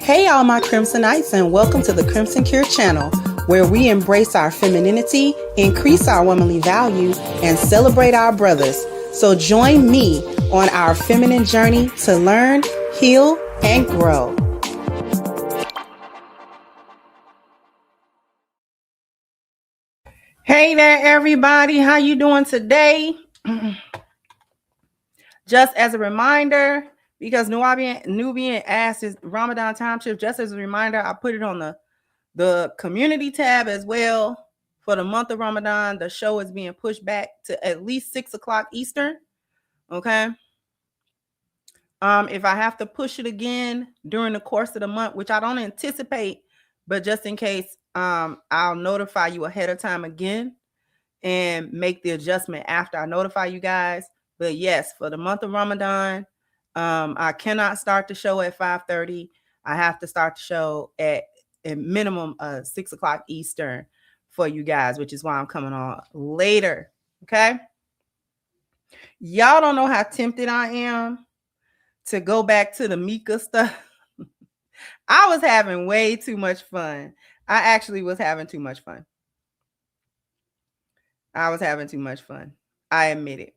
Hey all my Crimsonites, and welcome to the Crimson Cure channel, where we embrace our femininity, increase our womanly value, and celebrate our brothers. So join me on our feminine journey to learn, heal, and grow. Hey there everybody, how you doing today? Just as a reminder, because Nubian asked his Ramadan time shift, just as a reminder, I put it on the community tab as well. For the month of Ramadan, the show is being pushed back to at least 6 o'clock Eastern. Okay. If I have to push it again during the course of the month, which I don't anticipate, but just in case, I'll notify you ahead of time again and make the adjustment after I notify you guys. But yes, for the month of Ramadan, I cannot start the show at 5:30. I have to start the show at a minimum 6 o'clock Eastern for you guys, which is why I'm coming on later. Okay. Y'all don't know how tempted I am to go back to the Mika stuff. I was having way too much fun. I actually was having too much fun. I was having too much fun. I admit it.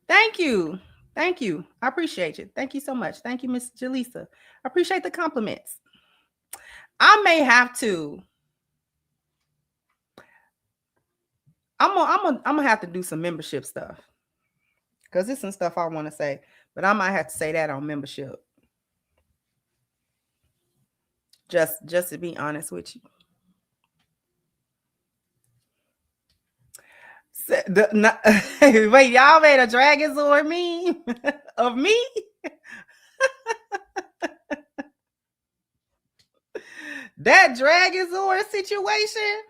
Thank you. Thank you. I appreciate you. Thank you so much. Thank you, Miss Jaleesa. I appreciate the compliments. I may have to. I'm gonna have to do some membership stuff. because there's some stuff I want to say, but I might have to say that on membership. Just to be honest with you. Wait, y'all made a Dragonzord meme of me? That Dragonzord situation?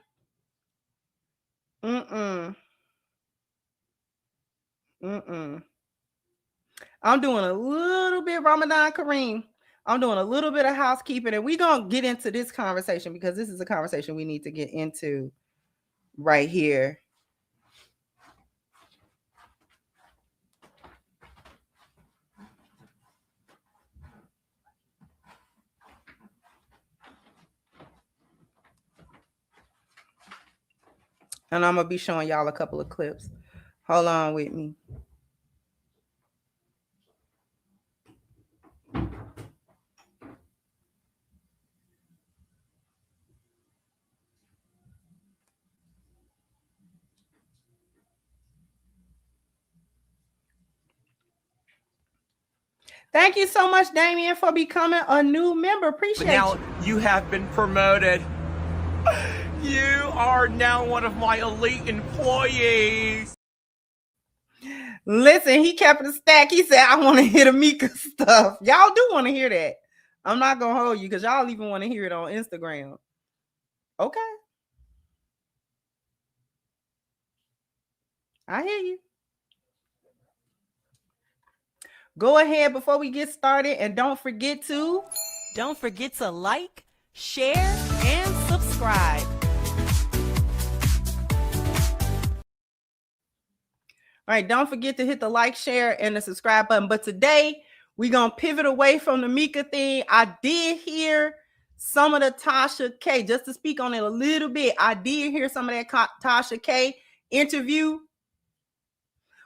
I'm doing a little bit Ramadan Kareem. I'm doing a little bit of housekeeping, and we're going to get into this conversation because this is a conversation we need to get into right here. And I'm going to be showing y'all a couple of clips. Hold on with me. Thank you so much, Damien, for becoming a new member. Appreciate you. Now you have been promoted. You are now one of my elite employees. Listen, he kept it a stack. He said, I want to hear the Mika stuff. Y'all do want to hear that. I'm not going to hold you because y'all even want to hear it on Instagram. Okay. I hear you. Go ahead before we get started, and don't forget to like, share, and subscribe. All right, don't forget to hit the like, share, and the subscribe button. But today, we're going to pivot away from the Mika thing. I did hear some of the Tasha K, just to speak on it a little bit. I did hear some of that Tasha K interview.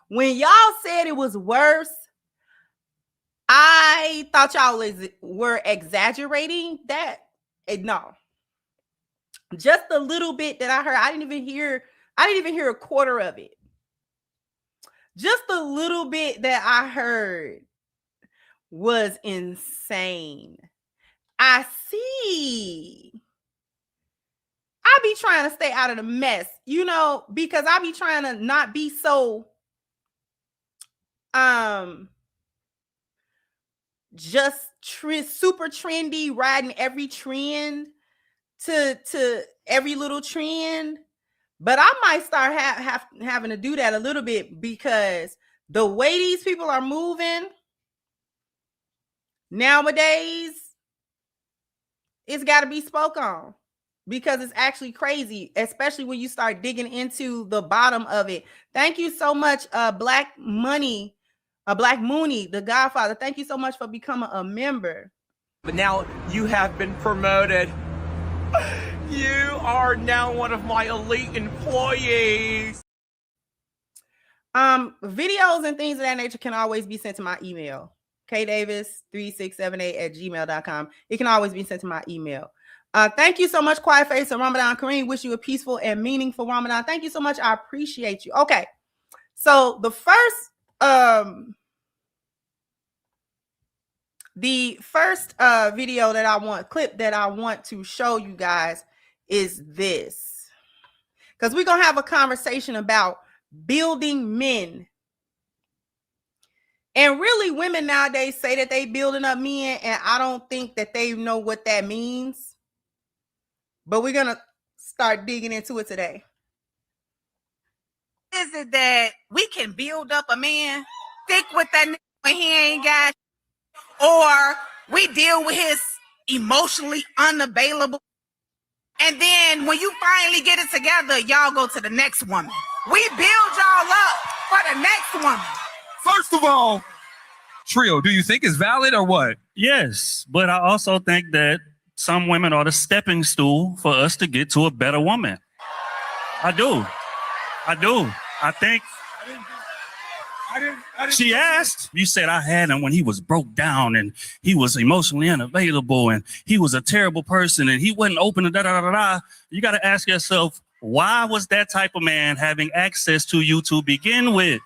When y'all said it was worse, I thought y'all were exaggerating that. No. Just a little bit that I heard. I didn't even hear a quarter of it. Just a little bit that I heard was insane. I see. I be trying to stay out of the mess, because I be trying to not be so just super trendy, riding every trend to every little trend. But I might start having to do that a little bit, because the way these people are moving nowadays, it's got to be spoke on, because it's actually crazy, especially when you start digging into the bottom of it. Thank you so much, Black Mooney, the Godfather. Thank you so much for becoming a member. But now you have been promoted. You are now one of my elite employees. Videos and things of that nature can always be sent to my email, kdavis3678@gmail.com. It can always be sent to my email. Thank you so much, Quiet Face and Ramadan Kareem. Wish you a peaceful and meaningful Ramadan. Thank you so much. I appreciate you. Okay, so the first video clip that I want to show you guys is this, because we're gonna have a conversation about building men. And really, women nowadays say that they building up men, and I don't think that they know what that means. But we're gonna start digging into it today. Is it that we can build up a man, stick with that nigga when he ain't got, or we deal with his emotionally unavailable, and then when you finally get it together, y'all go to the next woman. We build y'all up for the next woman. First of all, Trio, do you think it's valid or what? Yes, but I also think that some women are the stepping stool for us to get to a better woman. I do. I think. She asked, you said I had him when he was broke down and he was emotionally unavailable and he was a terrible person and he wasn't open to da-da-da-da-da. You got to ask yourself, why was that type of man having access to you to begin with?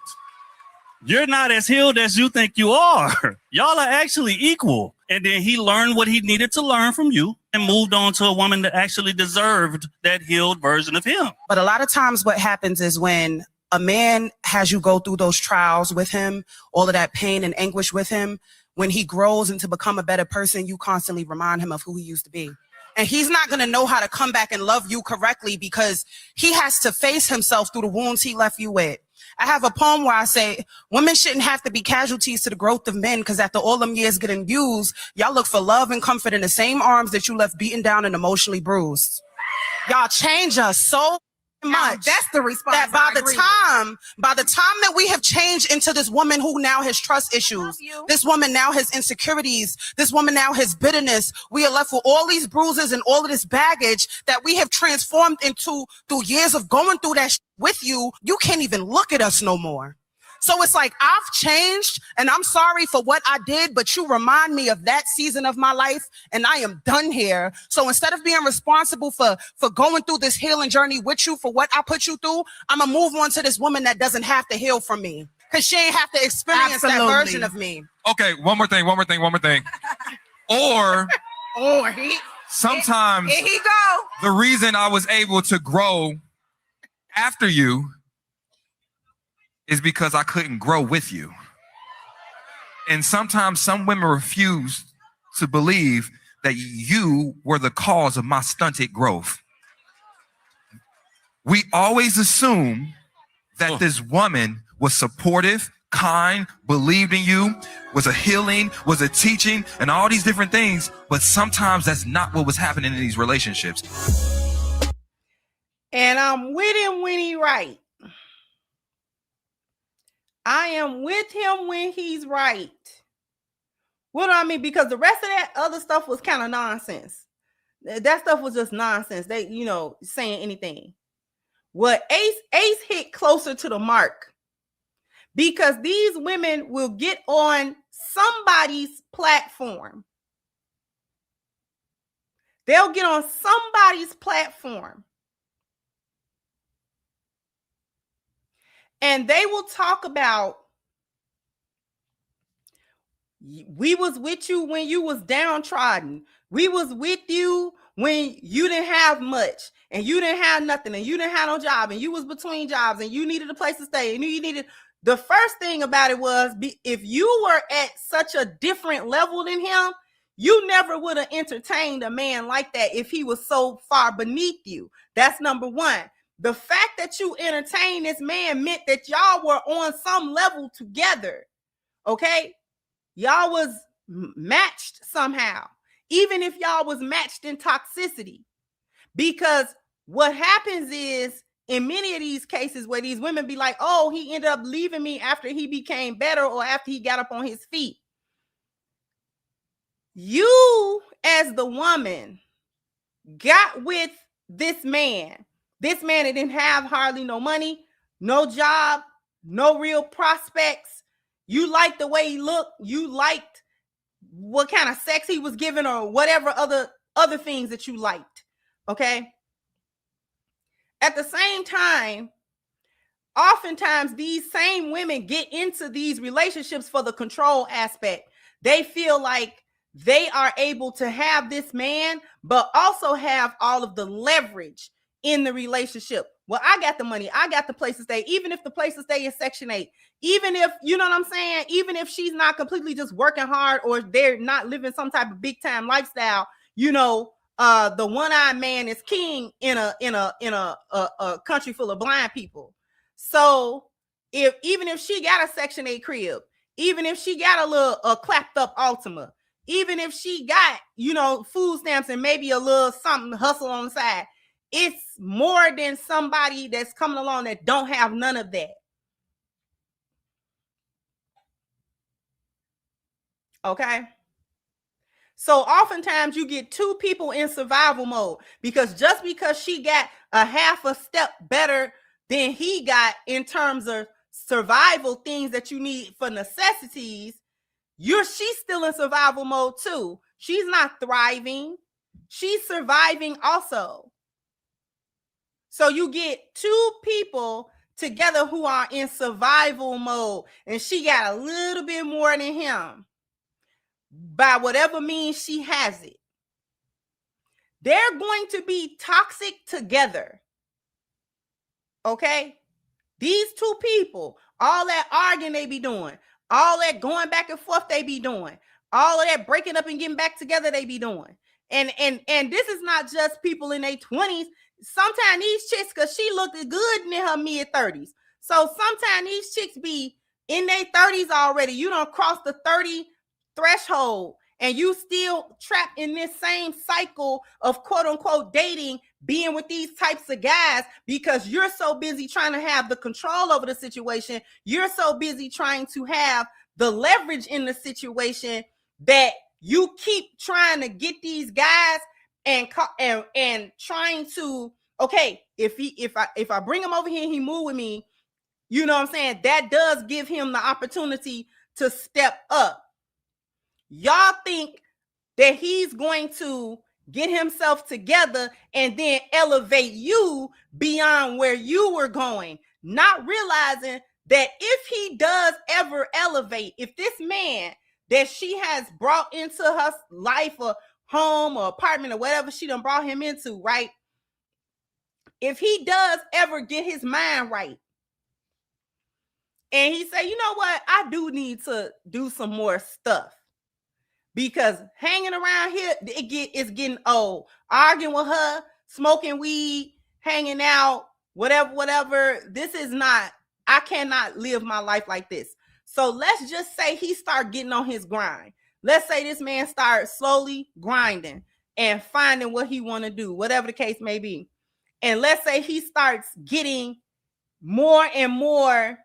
You're not as healed as you think you are. Y'all are actually equal. And then he learned what he needed to learn from you and moved on to a woman that actually deserved that healed version of him. But a lot of times what happens is when a man has you go through those trials with him, all of that pain and anguish with him, when he grows and to become a better person, you constantly remind him of who he used to be. And he's not going to know how to come back and love you correctly because he has to face himself through the wounds he left you with. I have a poem where I say, women shouldn't have to be casualties to the growth of men because after all them years getting used, y'all look for love and comfort in the same arms that you left beaten down and emotionally bruised. Y'all change us so much. That's the response. That by the time that we have changed into this woman who now has trust issues, this woman now has insecurities, this woman now has bitterness, we are left with all these bruises and all of this baggage that we have transformed into through years of going through that with you. You can't even look at us no more. So it's like, I've changed and I'm sorry for what I did, but you remind me of that season of my life and I am done here. So instead of being responsible for going through this healing journey with you for what I put you through, I'm going to move on to this woman that doesn't have to heal from me because she ain't have to experience that version of me. Okay, one more thing. Or sometimes here he go. The reason I was able to grow after you is because I couldn't grow with you. And sometimes some women refuse to believe that you were the cause of my stunted growth. We always assume that this woman was supportive, kind, believed in you, was a healing, was a teaching, and all these different things. But sometimes that's not what was happening in these relationships. And I'm with him when he's right. I am with him when he's right. What do I mean? Because the rest of that other stuff was kind of nonsense. That stuff was just nonsense. They, saying anything. What Ace hit closer to the mark. Because these women will get on somebody's platform. They'll get on somebody's platform. And they will talk about, we was with you when you was downtrodden. We was with you when you didn't have much and you didn't have nothing and you didn't have no job and you was between jobs and you needed a place to stay and you needed. The first thing about it was, if you were at such a different level than him, you never would have entertained a man like that if he was so far beneath you. That's number one. The fact that you entertained this man meant that y'all were on some level together. Okay? Y'all was matched somehow. Even if y'all was matched in toxicity. Because what happens is, in many of these cases where these women be like, oh, he ended up leaving me after he became better or after he got up on his feet. You, as the woman, got with this man. This man that didn't have hardly no money, no job, no real prospects. You liked the way he looked. You liked what kind of sex he was giving or whatever other things that you liked. Okay? At the same time, oftentimes these same women get into these relationships for the control aspect. They feel like they are able to have this man, but also have all of the leverage in the relationship. Well, I got the money. I got the place to stay. Even if the place to stay is Section 8. Even if, you know what I'm saying? Even if she's not completely just working hard or they're not living some type of big time lifestyle, the one-eyed man is king in a country full of blind people. So even if she got a Section 8 crib, even if she got a clapped up Altima, even if she got, food stamps and maybe a little something hustle on the side, it's more than somebody that's coming along that don't have none of that. Okay? So oftentimes you get two people in survival mode because just because she got a half a step better than he got in terms of survival things that you need for necessities, she's still in survival mode too. She's not thriving. She's surviving also. So you get two people together who are in survival mode, and she got a little bit more than him, by whatever means she has it, they're going to be toxic together. Okay? These two people, all that arguing they be doing, all that going back and forth they be doing, all of that breaking up and getting back together they be doing. And this is not just people in their 20s. Sometimes these chicks, because she looked good in her mid-30s. So sometimes these chicks be in their 30s already. You don't cross the 30 threshold, and you still trapped in this same cycle of quote unquote dating, being with these types of guys, because you're so busy trying to have the control over the situation. You're so busy trying to have the leverage in the situation that you keep trying to get these guys and trying to, okay, if I bring him over here and he move with me, you know what I'm saying? That does give him the opportunity to step up. Y'all think that he's going to get himself together and then elevate you beyond where you were going, not realizing that if he does ever elevate, if this man that she has brought into her life or home or apartment or whatever she done brought him into, right? If he does ever get his mind right, and he say, you know what, I do need to do some more stuff, because hanging around here, it's getting old. Arguing with her, smoking weed, hanging out, whatever. This is not, I cannot live my life like this. So let's just say he start getting on his grind. Let's say this man starts slowly grinding and finding what he want to do, whatever the case may be. And let's say he starts getting more and more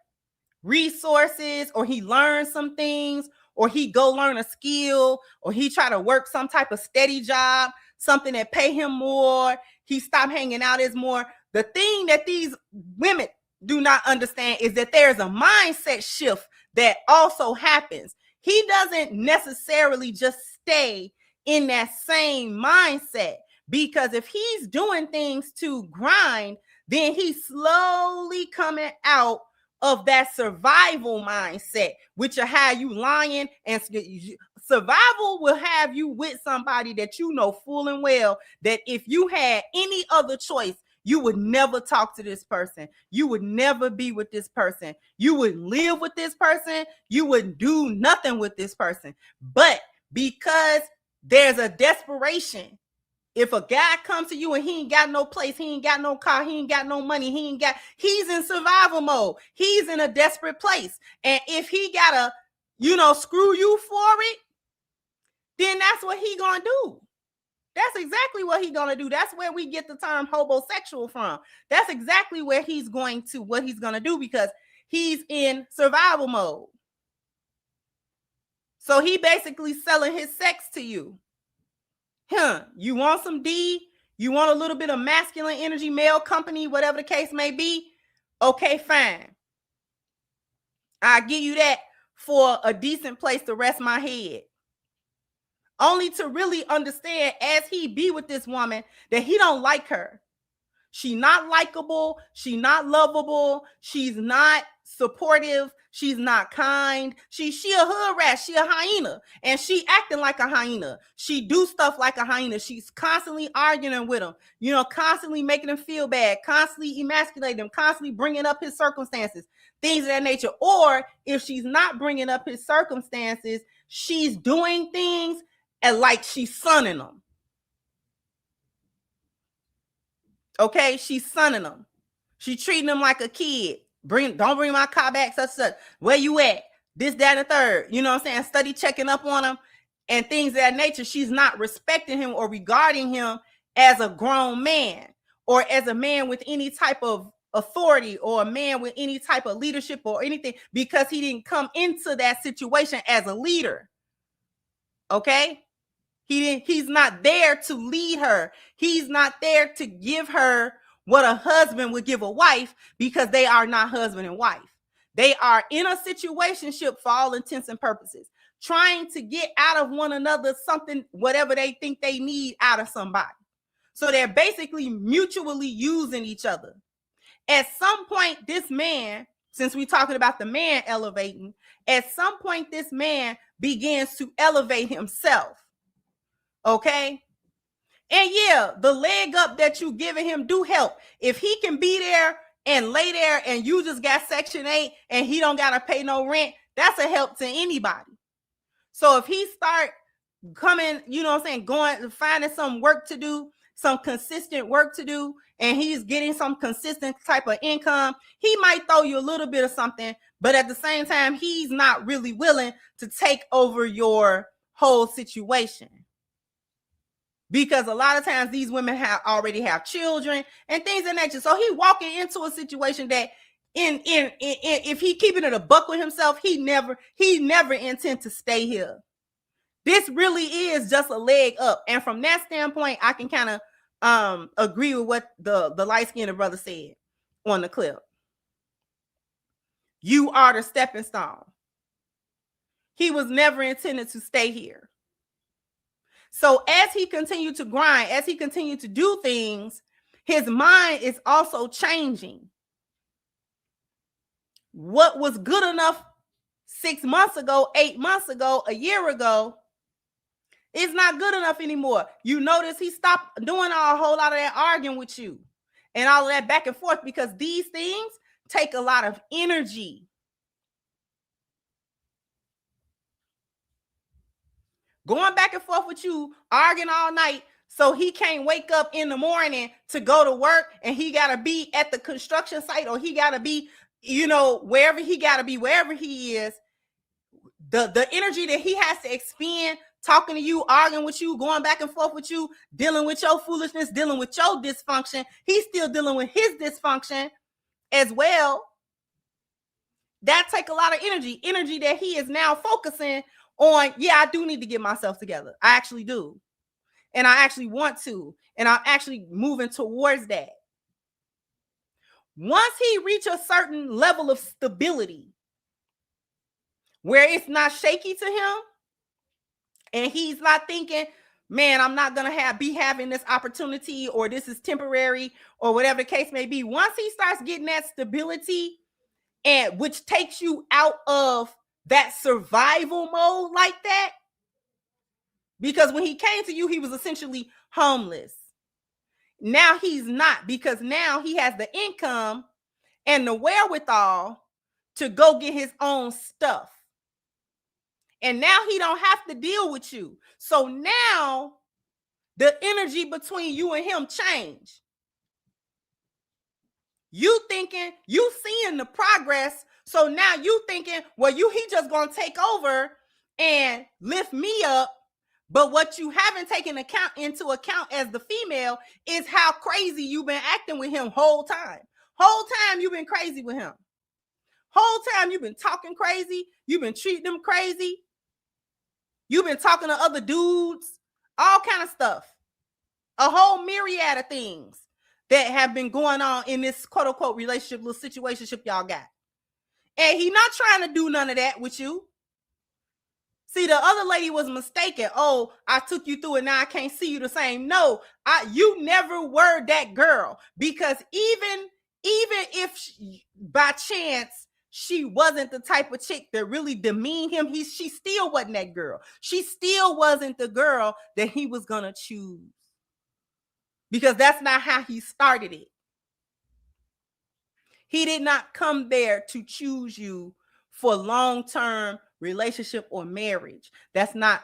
resources, or he learns some things, or he go learn a skill, or he try to work some type of steady job, something that pay him more. He stop hanging out as more. The thing that these women do not understand is that there's a mindset shift that also happens. He doesn't necessarily just stay in that same mindset, because if he's doing things to grind, then he's slowly coming out of that survival mindset, which will have you lying, and survival will have you with somebody that you know full and well that if you had any other choice, you would never talk to this person. You would never be with this person. You wouldn't live with this person. You wouldn't do nothing with this person. But because there's a desperation, if a guy comes to you and he ain't got no place, he ain't got no car, he ain't got no money, he's in survival mode. He's in a desperate place. And if he gotta, screw you for it, then that's what he gonna do. That's exactly what he's gonna do. That's where we get the term homosexual from. That's exactly where what he's gonna do, because he's in survival mode. So he basically selling his sex to you. You want some D? You want a little bit of masculine energy, male company, whatever the case may be? Okay, fine. I'll give you that for a decent place to rest my head. Only to really understand, as he be with this woman, that he don't like her. She not likable. She not lovable. She's not supportive. She's not kind. She a hood rat. She a hyena, and she acting like a hyena. She do stuff like a hyena. She's constantly arguing with him, constantly making him feel bad, constantly emasculating him, constantly bringing up his circumstances, things of that nature. Or if she's not bringing up his circumstances, she's doing things and like she's sunning them. Okay, she's sunning them. She treating them like a kid. Don't bring my car back, such. Where you at? This, that, and the third. You know what I'm saying? Study checking up on him and things of that nature. She's not respecting him or regarding him as a grown man, or as a man with any type of authority, or a man with any type of leadership or anything, because he didn't come into that situation as a leader. Okay? He's not there to lead her. He's not there to give her what a husband would give a wife, because they are not husband and wife. They are in a situationship for all intents and purposes, trying to get out of one another something, whatever they think they need out of somebody. So they're basically mutually using each other. At some point, this man, since we're talking about the man elevating, at some point, this man begins to elevate himself. Okay? And yeah, the leg up that you giving him do help. If he can be there and lay there and you just got Section 8 and he don't got to pay no rent, that's a help to anybody. So if he start coming, you know what I'm saying, going, finding some work to do, some consistent work to do, and he's getting some consistent type of income, he might throw you a little bit of something, but at the same time, he's not really willing to take over your whole situation. Because a lot of times these women already have children and things of that nature. So he walking into a situation that if he keeping it a buck with himself, he never intend to stay here. This really is just a leg up. And from that standpoint, I can kind of agree with what the light-skinned brother said on the clip. You are the stepping stone. He was never intended to stay here. So as he continued to grind, as he continued to do things, his mind is also changing. What was good enough 6 months ago, 8 months ago, a year ago, is not good enough anymore. You notice he stopped doing a whole lot of that arguing with you and all of that back and forth, because these things take a lot of energy. Going back and forth with you, arguing all night, so he can't wake up in the morning to go to work, and he got to be at the construction site, or he got to be, you know, wherever he got to be, wherever he is. The energy that he has to expend talking to you, arguing with you, going back and forth with you, dealing with your foolishness, dealing with your dysfunction. He's still dealing with his dysfunction as well. That take a lot of energy that he is now focusing on. Yeah, I do need to get myself together. I actually do. And I actually want to. And I'm actually moving towards that. Once he reaches a certain level of stability where it's not shaky to him, and he's not thinking, man, I'm not going to be having this opportunity, or this is temporary, or whatever the case may be. Once he starts getting that stability, and which takes you out of that survival mode like that, because when he came to you, he was essentially homeless. Now he's not, because now he has the income and the wherewithal to go get his own stuff. And now he don't have to deal with you. So now the energy between you and him change. You thinking, you seeing the progress. So now you thinking, well, he just gonna take over and lift me up. But what you haven't taken into account as the female is how crazy you've been acting with him whole time. Whole time you've been crazy with him. Whole time you've been talking crazy. You've been treating them crazy. You've been talking to other dudes, all kind of stuff. A whole myriad of things that have been going on in this quote unquote relationship, little situationship y'all got. And he not trying to do none of that with you. See, the other lady was mistaken. Oh, I took you through it. Now I can't see you the same. No, you never were that girl, because even if by chance she wasn't the type of chick that really demeaned him, she still wasn't that girl. She still wasn't the girl that he was going to choose, because that's not how he started it. He did not come there to choose you for long-term relationship or marriage. That's not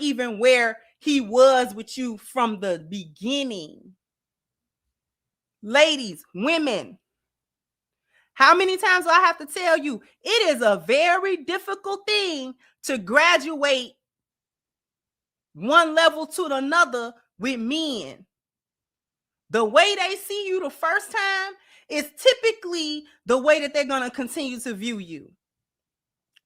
even where he was with you from the beginning. Ladies, women, how many times do I have to tell you, it is a very difficult thing to graduate one level to another with men. The way they see you the first time is typically the way that they're going to continue to view you.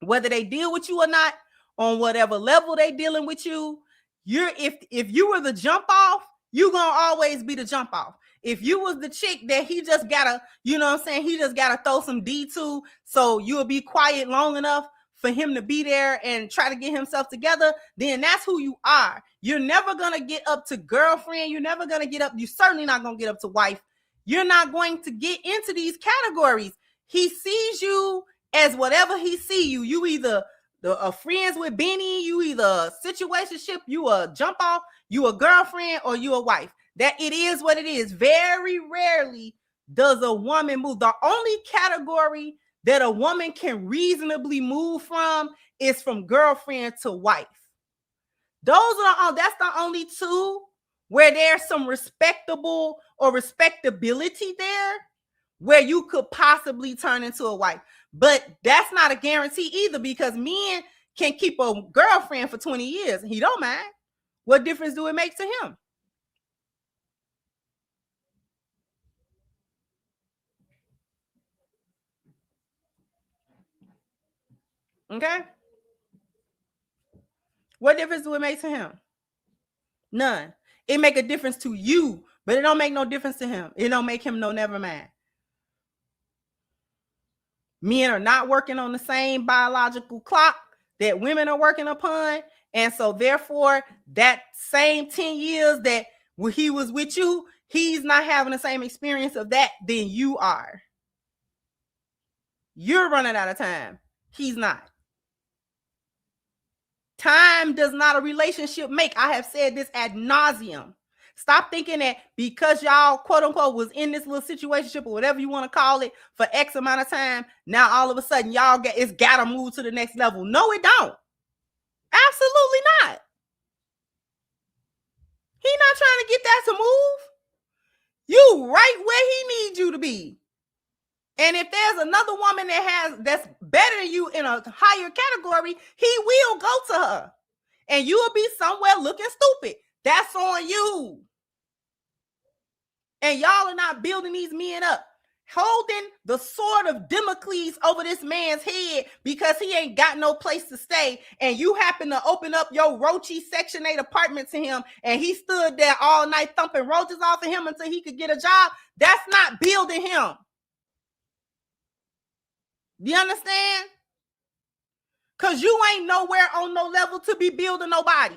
Whether they deal with you or not, on whatever level they dealing with you, if you were the jump off, you're going to always be the jump off. If you was the chick that he just gotta, you know what I'm saying, he just gotta throw some D to, so you'll be quiet long enough for him to be there and try to get himself together, then that's who you are. You're never gonna get up to girlfriend. You're never gonna get up. You're certainly not gonna get up to wife. you're not going to get into these categories. He sees you as whatever he see you. You either a friends with Benny, you either a situationship, you a jump off, you a girlfriend, or you a wife. That it is what it is. Very rarely does a woman move. The only category that a woman can reasonably move from is from girlfriend to wife. That's the only two where there's some respectable or respectability there where you could possibly turn into a wife. But that's not a guarantee either, because men can keep a girlfriend for 20 years and he don't mind. What difference do it make to him? Okay? What difference do it make to him? None. It make a difference to you, but it don't make no difference to him. It don't make him no never mind. Men are not working on the same biological clock that women are working upon. And so therefore, that same 10 years that when he was with you, he's not having the same experience of that than you are. You're running out of time. He's not. Time does not a relationship make. I have said this ad nauseum. Stop thinking that because y'all, quote unquote, was in this little situationship or whatever you want to call it for X amount of time, now all of a sudden y'all it's got to move to the next level. No, it don't. Absolutely not. He not trying to get that to move. You right where he needs you to be. And if there's another woman that's better than you in a higher category, he will go to her. And you will be somewhere looking stupid. That's on you. And y'all are not building these men up, holding the sword of Damocles over this man's head because he ain't got no place to stay. And you happen to open up your roachy Section 8 apartment to him, and he stood there all night thumping roaches off of him until he could get a job. That's not building him. Do you understand? Because you ain't nowhere on no level to be building nobody.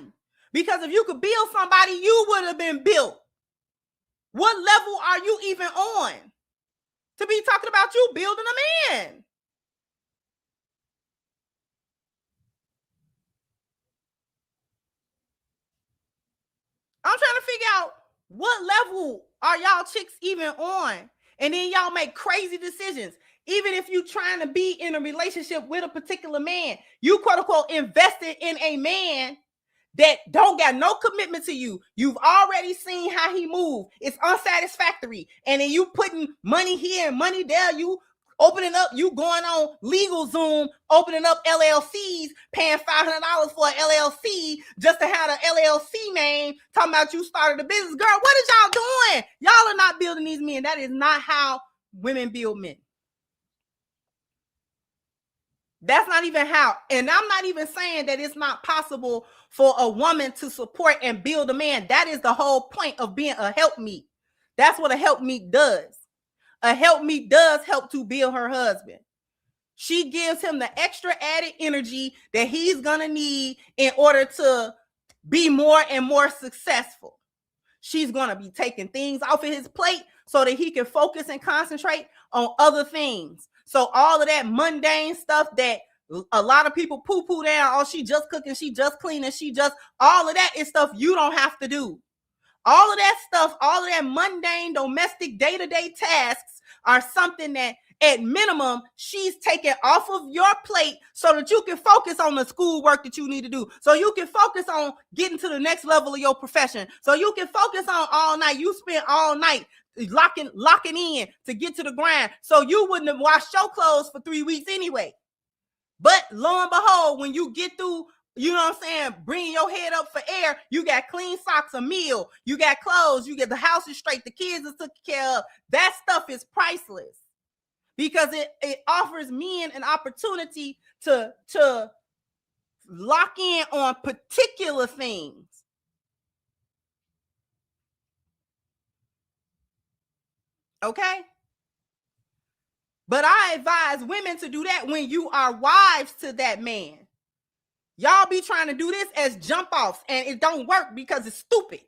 Because if you could build somebody, you would have been built. What level are you even on to be talking about you building a man? I'm trying to figure out what level are y'all chicks even on? And then y'all make crazy decisions. Even if you're trying to be in a relationship with a particular man, you quote unquote invested in a man that don't got no commitment to you. You've already seen how he move. It's unsatisfactory. And then you putting money here and money there. You opening up, you going on legal Zoom, opening up LLCs, paying $500 for an LLC just to have an LLC name, talking about you started a business. Girl, what is y'all doing? Y'all are not building these men. That is not how women build men. That's not even how. And I'm not even saying that it's not possible for a woman to support and build a man. That is the whole point of being a helpmeet. That's what a helpmeet does. A helpmeet does help to build her husband. She gives him the extra added energy that he's going to need in order to be more and more successful. She's going to be taking things off of his plate so that he can focus and concentrate on other things. So all of that mundane stuff that a lot of people poo-poo down, oh, she just cooking, she just cleaning, all of that is stuff you don't have to do. All of that stuff, all of that mundane domestic day-to-day tasks are something that at minimum she's taking off of your plate so that you can focus on the schoolwork that you need to do. So you can focus on getting to the next level of your profession. So you can focus on all night. You spend all night locking in to get to the grind. So you wouldn't have washed your clothes for 3 weeks anyway. But lo and behold, when you get through, you know what I'm saying, bringing your head up for air, you got clean socks, a meal, you got clothes, you get the house is straight, the kids are taken care of. That stuff is priceless because it offers men an opportunity to lock in on particular things. Okay? But I advise women to do that when you are wives to that man. Y'all be trying to do this as jump offs, and it don't work because it's stupid.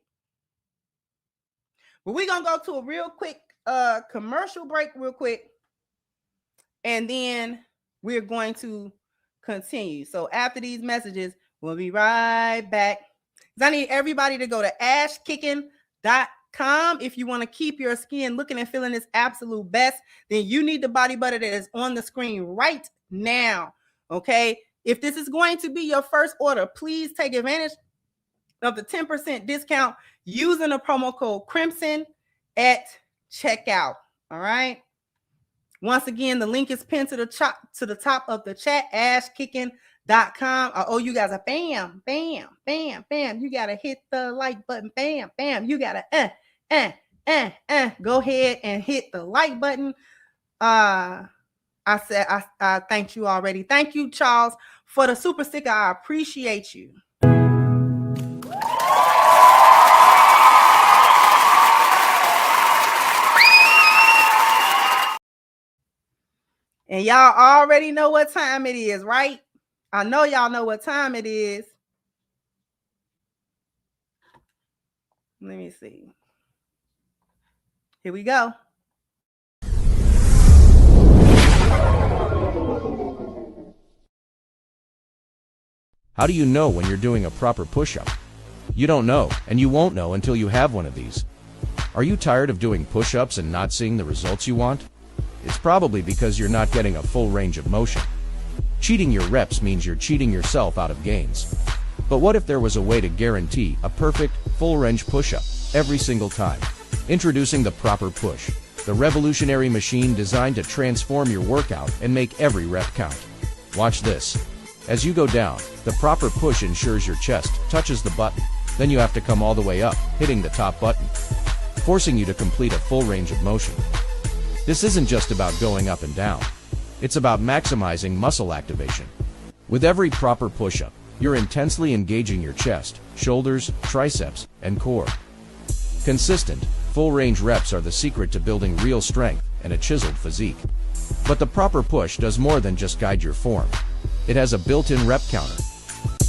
But we're going to go to a real quick a commercial break real quick, and then we're going to continue. So after these messages, we'll be right back. I need everybody to go to ashkicking.com. If you want to keep your skin looking and feeling its absolute best, then you need the body butter that is on the screen right now. Okay. If this is going to be your first order, please take advantage of the 10% discount using the promo code Crimson at checkout. All right. Once again, the link is pinned to the top of the chat, ashkicking.com. I owe you guys a bam, bam, bam, bam. You got to hit the like button. Bam, bam. You got to go ahead and hit the like button. I said I thanked you already. Thank you, Charles, for the super sticker. I appreciate you. And y'all already know what time it is, right? I know y'all know what time it is. Let me see. Here we go. How do you know when you're doing a proper push-up? You don't know, and you won't know until you have one of these. Are you tired of doing push-ups and not seeing the results you want? It's probably because you're not getting a full range of motion. Cheating your reps means you're cheating yourself out of gains. But what if there was a way to guarantee a perfect, full-range push-up every single time? Introducing the Proper Push, the revolutionary machine designed to transform your workout and make every rep count. Watch this. As you go down, the Proper Push ensures your chest touches the button. Then you have to come all the way up, hitting the top button, forcing you to complete a full range of motion. This isn't just about going up and down. It's about maximizing muscle activation. With every proper push-up, you're intensely engaging your chest, shoulders, triceps, and core. Consistent, full-range reps are the secret to building real strength and a chiseled physique. But the Proper Push does more than just guide your form. It has a built-in rep counter.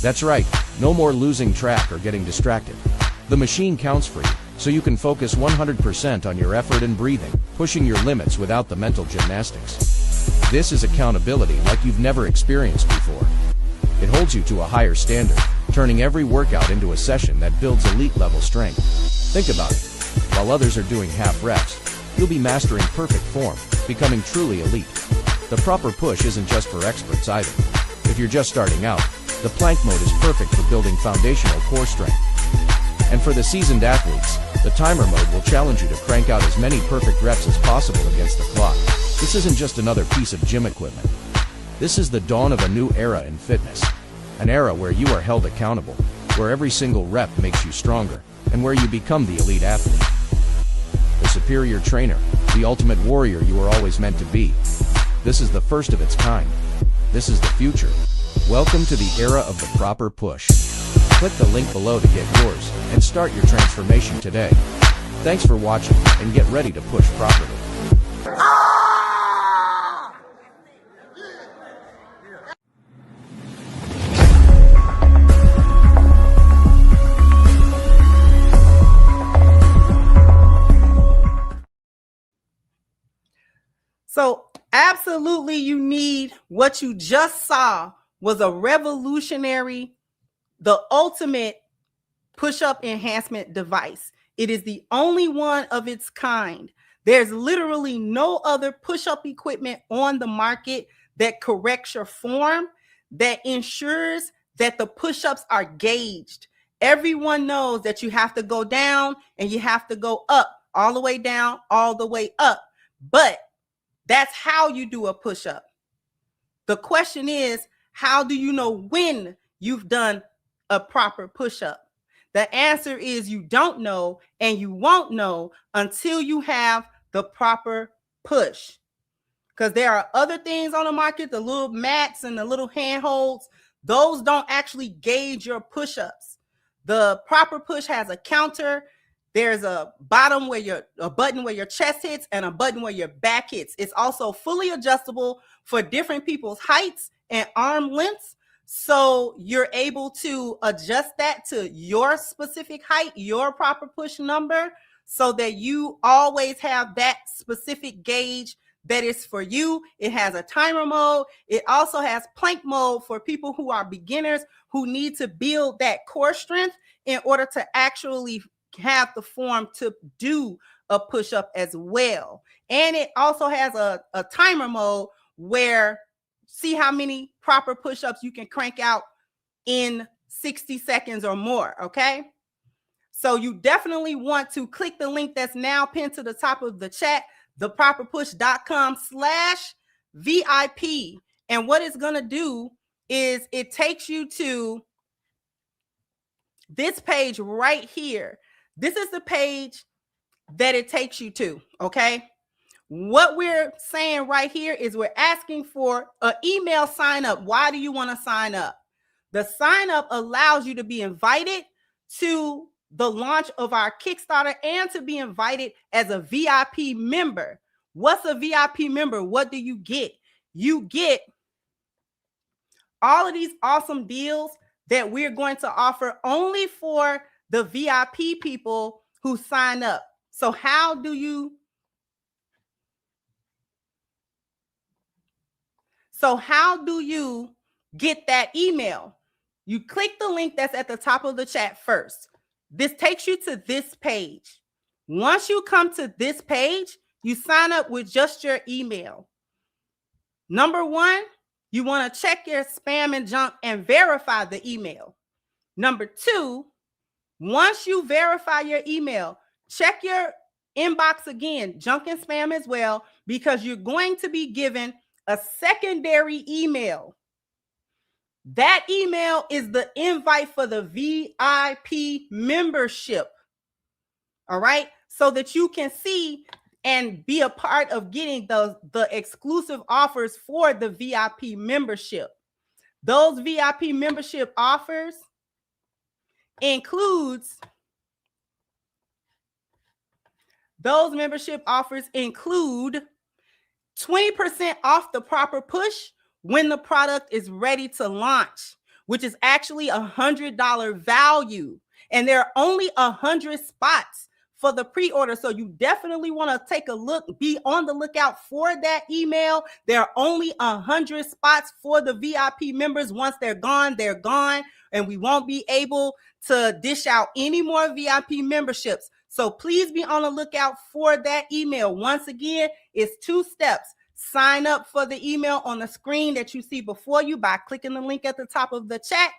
That's right, no more losing track or getting distracted. The machine counts for you, so you can focus 100% on your effort and breathing, pushing your limits without the mental gymnastics. This is accountability like you've never experienced before. It holds you to a higher standard, turning every workout into a session that builds elite-level strength. Think about it. While others are doing half reps, you'll be mastering perfect form, becoming truly elite. The Proper Push isn't just for experts either. If you're just starting out, the plank mode is perfect for building foundational core strength. And for the seasoned athletes, the timer mode will challenge you to crank out as many perfect reps as possible against the clock. This isn't just another piece of gym equipment. This is the dawn of a new era in fitness. An era where you are held accountable, where every single rep makes you stronger, and where you become the elite athlete. The superior trainer, the ultimate warrior you were always meant to be. This is the first of its kind. This is the future. Welcome to the era of the Proper Push. Click the link below to get yours, and start your transformation today. Thanks for watching, and get ready to push properly. So absolutely you need what you just saw was a revolutionary, the ultimate push-up enhancement device. It is the only one of its kind. There's literally no other push-up equipment on the market that corrects your form, that ensures that the push-ups are gauged. Everyone knows that you have to go down and you have to go up, all the way down, all the way up. But that's how you do a push-up. The question is, how do you know when you've done a proper push-up? The answer is you don't know, and you won't know until you have the proper push. Because there are other things on the market, the little mats and the little handholds, those don't actually gauge your push-ups. The proper push has a counter. There's a button where your chest hits and a button where your back hits. It's also fully adjustable for different people's heights and arm lengths. So you're able to adjust that to your specific height, your proper push number. so that you always have that specific gauge that is for you. It has a timer mode. It also has plank mode for people who are beginners who need to build that core strength in order to actually have the form to do a push-up as well. And it also has a timer mode where see how many proper push-ups you can crank out in 60 seconds or more, okay? So you definitely want to click the link that's now pinned to the top of the chat, theproperpush.com/VIP. And what it's going to do is it takes you to this page right here. This is the page that it takes you to, okay? What we're saying right here is we're asking for an email sign up. Why do you want to sign up? The sign up allows you to be invited to the launch of our Kickstarter and to be invited as a VIP member. What's a VIP member? What do you get? You get all of these awesome deals that we're going to offer only for the VIP people who sign up. So how do you get that email? You click the link that's at the top of the chat first. This takes you to this page. Once you come to this page, you sign up with just your email. Number one, you want to check your spam and junk and verify the email. Number two, once you verify your email, check your inbox again, junk and spam as well, because you're going to be given a secondary email. That email is the invite for the VIP membership. All right. So that you can see and be a part of getting the exclusive offers for the VIP membership. Those VIP membership offers include 20% off the proper push when the product is ready to launch, which is actually $100 value. And there are only 100 spots for the pre-order. So you definitely want to take a look, be on the lookout for that email. There are only 100 spots for the VIP members. Once they're gone, and we won't be able to dish out any more VIP memberships. So please be on the lookout for that email. Once again, it's 2 steps. Sign up for the email on the screen that you see before you by clicking the link at the top of the chat.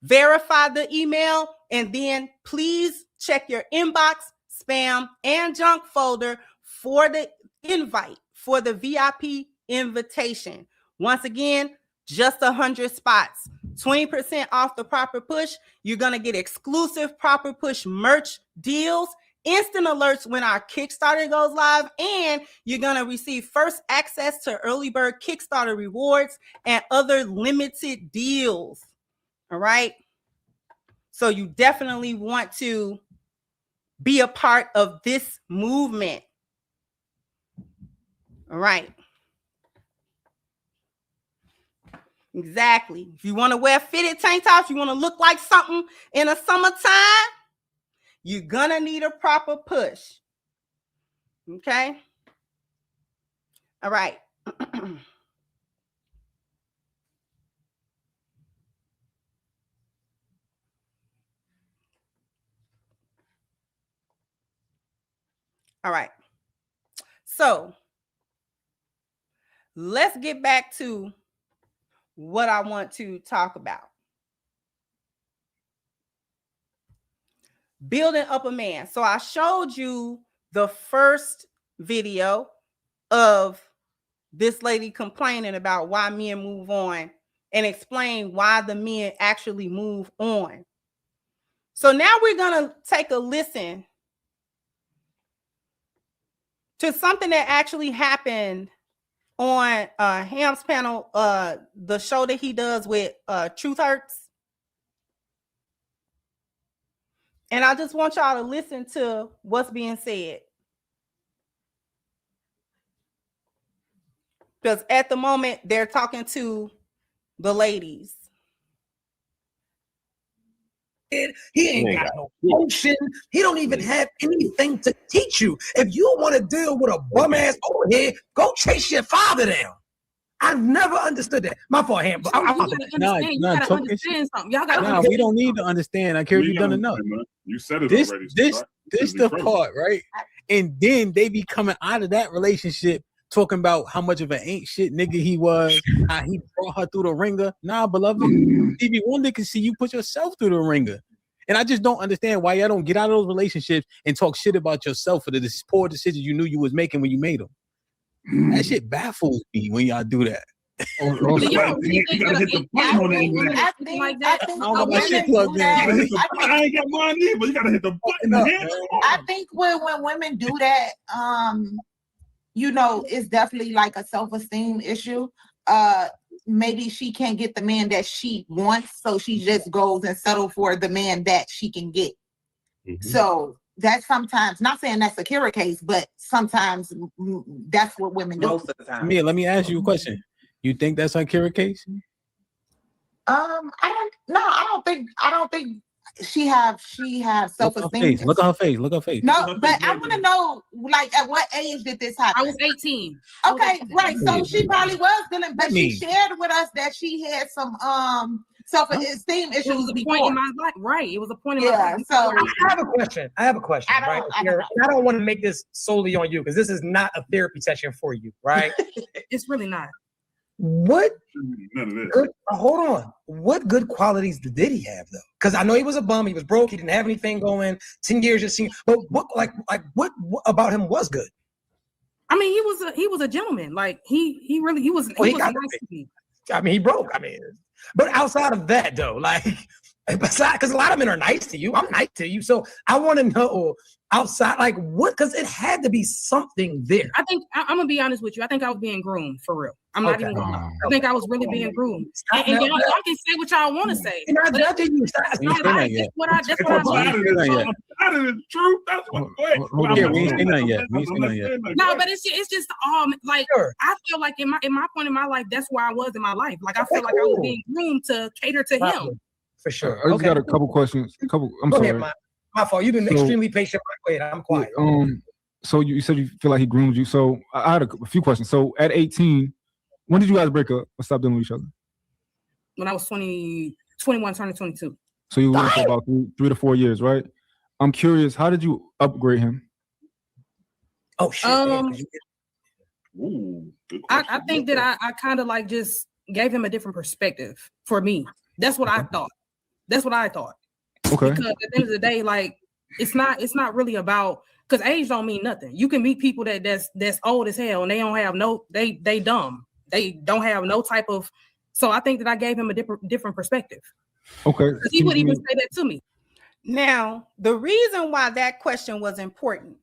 Verify the email, and then please check your inbox, spam, and junk folder for the invite for the VIP invitation. Once again, just 100 spots, 20% off the proper push. You're going to get exclusive proper push merch deals, instant alerts when our Kickstarter goes live, and you're going to receive first access to early bird Kickstarter rewards and other limited deals. All right. So you definitely want to be a part of this movement. All right. Exactly. If you want to wear fitted tank tops, you want to look like something in the summertime, you're going to need a proper push. Okay. All right. All right. So let's get back to what I want to talk about. Building up a man. So I showed you the first video of this lady complaining about why men move on and explain why the men actually move on. So now we're going to take a listen to something that actually happened on Ham's panel, the show that he does with Truth Hurts. And I just want y'all to listen to what's being said. Because at the moment, they're talking to the ladies. He ain't got no motion. He don't even have anything to teach you. If you want to deal with a bum ass overhead, go chase your father down. I've never understood that. My fault, Ham. You gotta understand something. Y'all gotta we don't need to understand. I care if you've done enough. You said it this, already. This the part, right? And then they be coming out of that relationship talking about how much of an ain't shit nigga he was, how he brought her through the ringer. Nah, beloved, Stevie Wonder can see you put yourself through the ringer. And I just don't understand why y'all don't get out of those relationships and talk shit about yourself for the poor decisions you knew you was making when you made them. That shit baffles me when y'all do that. You gotta hit the button on it. I ain't got mine either. You gotta hit the button. I think when women do that, you know, it's definitely like a self-esteem issue. Maybe she can't get the man that she wants, so she just goes and settle for the man that she can get. So that's sometimes, not saying that's a Kira case, but sometimes that's what women do. Most of the time. Mia, let me ask you a question. You think that's her Kira case? I don't think she have self-esteem. Look at her face. No, but I want to know, like, at what age did this happen? I was 18. Okay, right. So she probably was dealing, but she shared with us that she had some self-esteem issues. It was a point in my life, right? It was a point in my life. So I have a question. Right? I don't want to make this solely on you because this is not a therapy session for you, right? It's really not. What good qualities did he have though? Because I know he was a bum, he was broke, he didn't have anything going, 10 years just seen, but what about him was good? I mean, he was a gentleman. Like he was nice to me. I mean, he broke. But outside of that though, like besides, because a lot of men are nice to you, I'm nice to you. So I want to know outside, like what, because it had to be something there. I think I'm gonna be honest with you. I think I was being groomed for real. I'm not even gonna lie. I think I was really being groomed. And y'all can say what y'all want to say. That's what I True. That's what. We ain't seen nothing yet. No, but it's just like I feel like in my point in my life, that's where I was in my life. Like I feel like I was being groomed to cater to him. For sure. I just got a couple questions. I'm sorry. Ahead, my fault. You've been extremely patient. Wait, I'm quiet. So you said you feel like he groomed you. So I had a few questions. So at 18, when did you guys break up or stop dealing with each other? When I was 21, turning 22. So you were for about 3 to 4 years, right? I'm curious, how did you upgrade him? Oh shit. I think that I kind of like just gave him a different perspective for me. That's what I thought. Okay. Because at the end of the day, like it's not really about, because age don't mean nothing. You can meet people that's old as hell and they don't have they dumb. They don't have no type of, so I think that I gave him a different perspective. Okay. He would even say that to me. Now, the reason why that question was important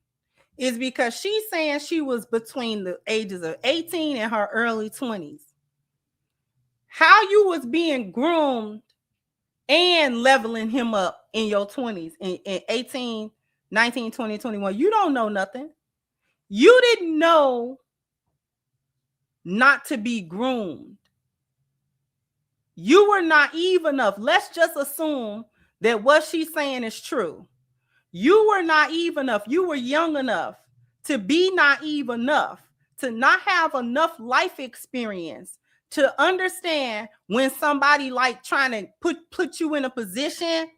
is because she's saying she was between the ages of 18 and her early 20s. How you was being groomed and leveling him up in your 20s, in 18, 19, 20, 21, you don't know nothing. You didn't know not to be groomed. You were naive enough. Let's just assume that what she's saying is true. You were naive enough. You were young enough to be naive enough to not have enough life experience to understand when somebody like trying to put you in a position,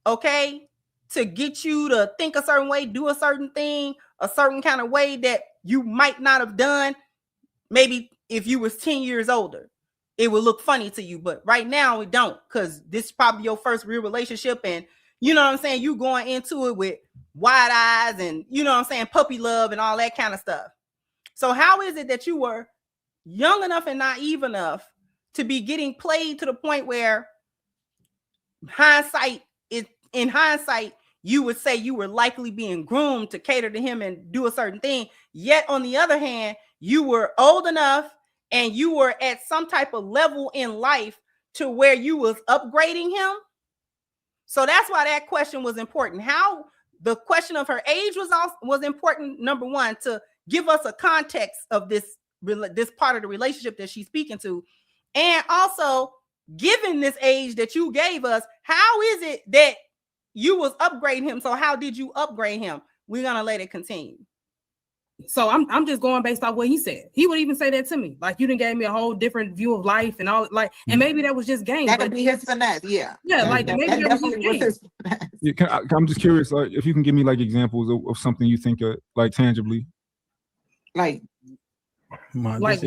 okay, to get you to think a certain way, do a certain thing, a certain kind of way that you might not have done. Maybe if you was 10 years older, it would look funny to you, but right now it don't, because this is probably your first real relationship, and you know what I'm saying, you going into it with wide eyes and you know what I'm saying, puppy love and all that kind of stuff. So how is it that you were young enough and naive enough to be getting played to the point where in hindsight, you would say you were likely being groomed to cater to him and do a certain thing, yet on the other hand, you were old enough and you were at some type of level in life to where you was upgrading him? So that's why that question was important. How the question of her age was important, number one, to give us a context of this part of the relationship that she's speaking to. And also given this age that you gave us, how is it that you was upgrading him? So how did you upgrade him? We're gonna let it continue. So I'm just going based off what he said. He would even say that to me. Like, you done gave me a whole different view of life and all, like, and maybe that was just game. That could be his finesse, yeah. Yeah, like maybe that was just game. Yeah, I'm just curious, like, if you can give me like examples of something you think like tangibly. Like what?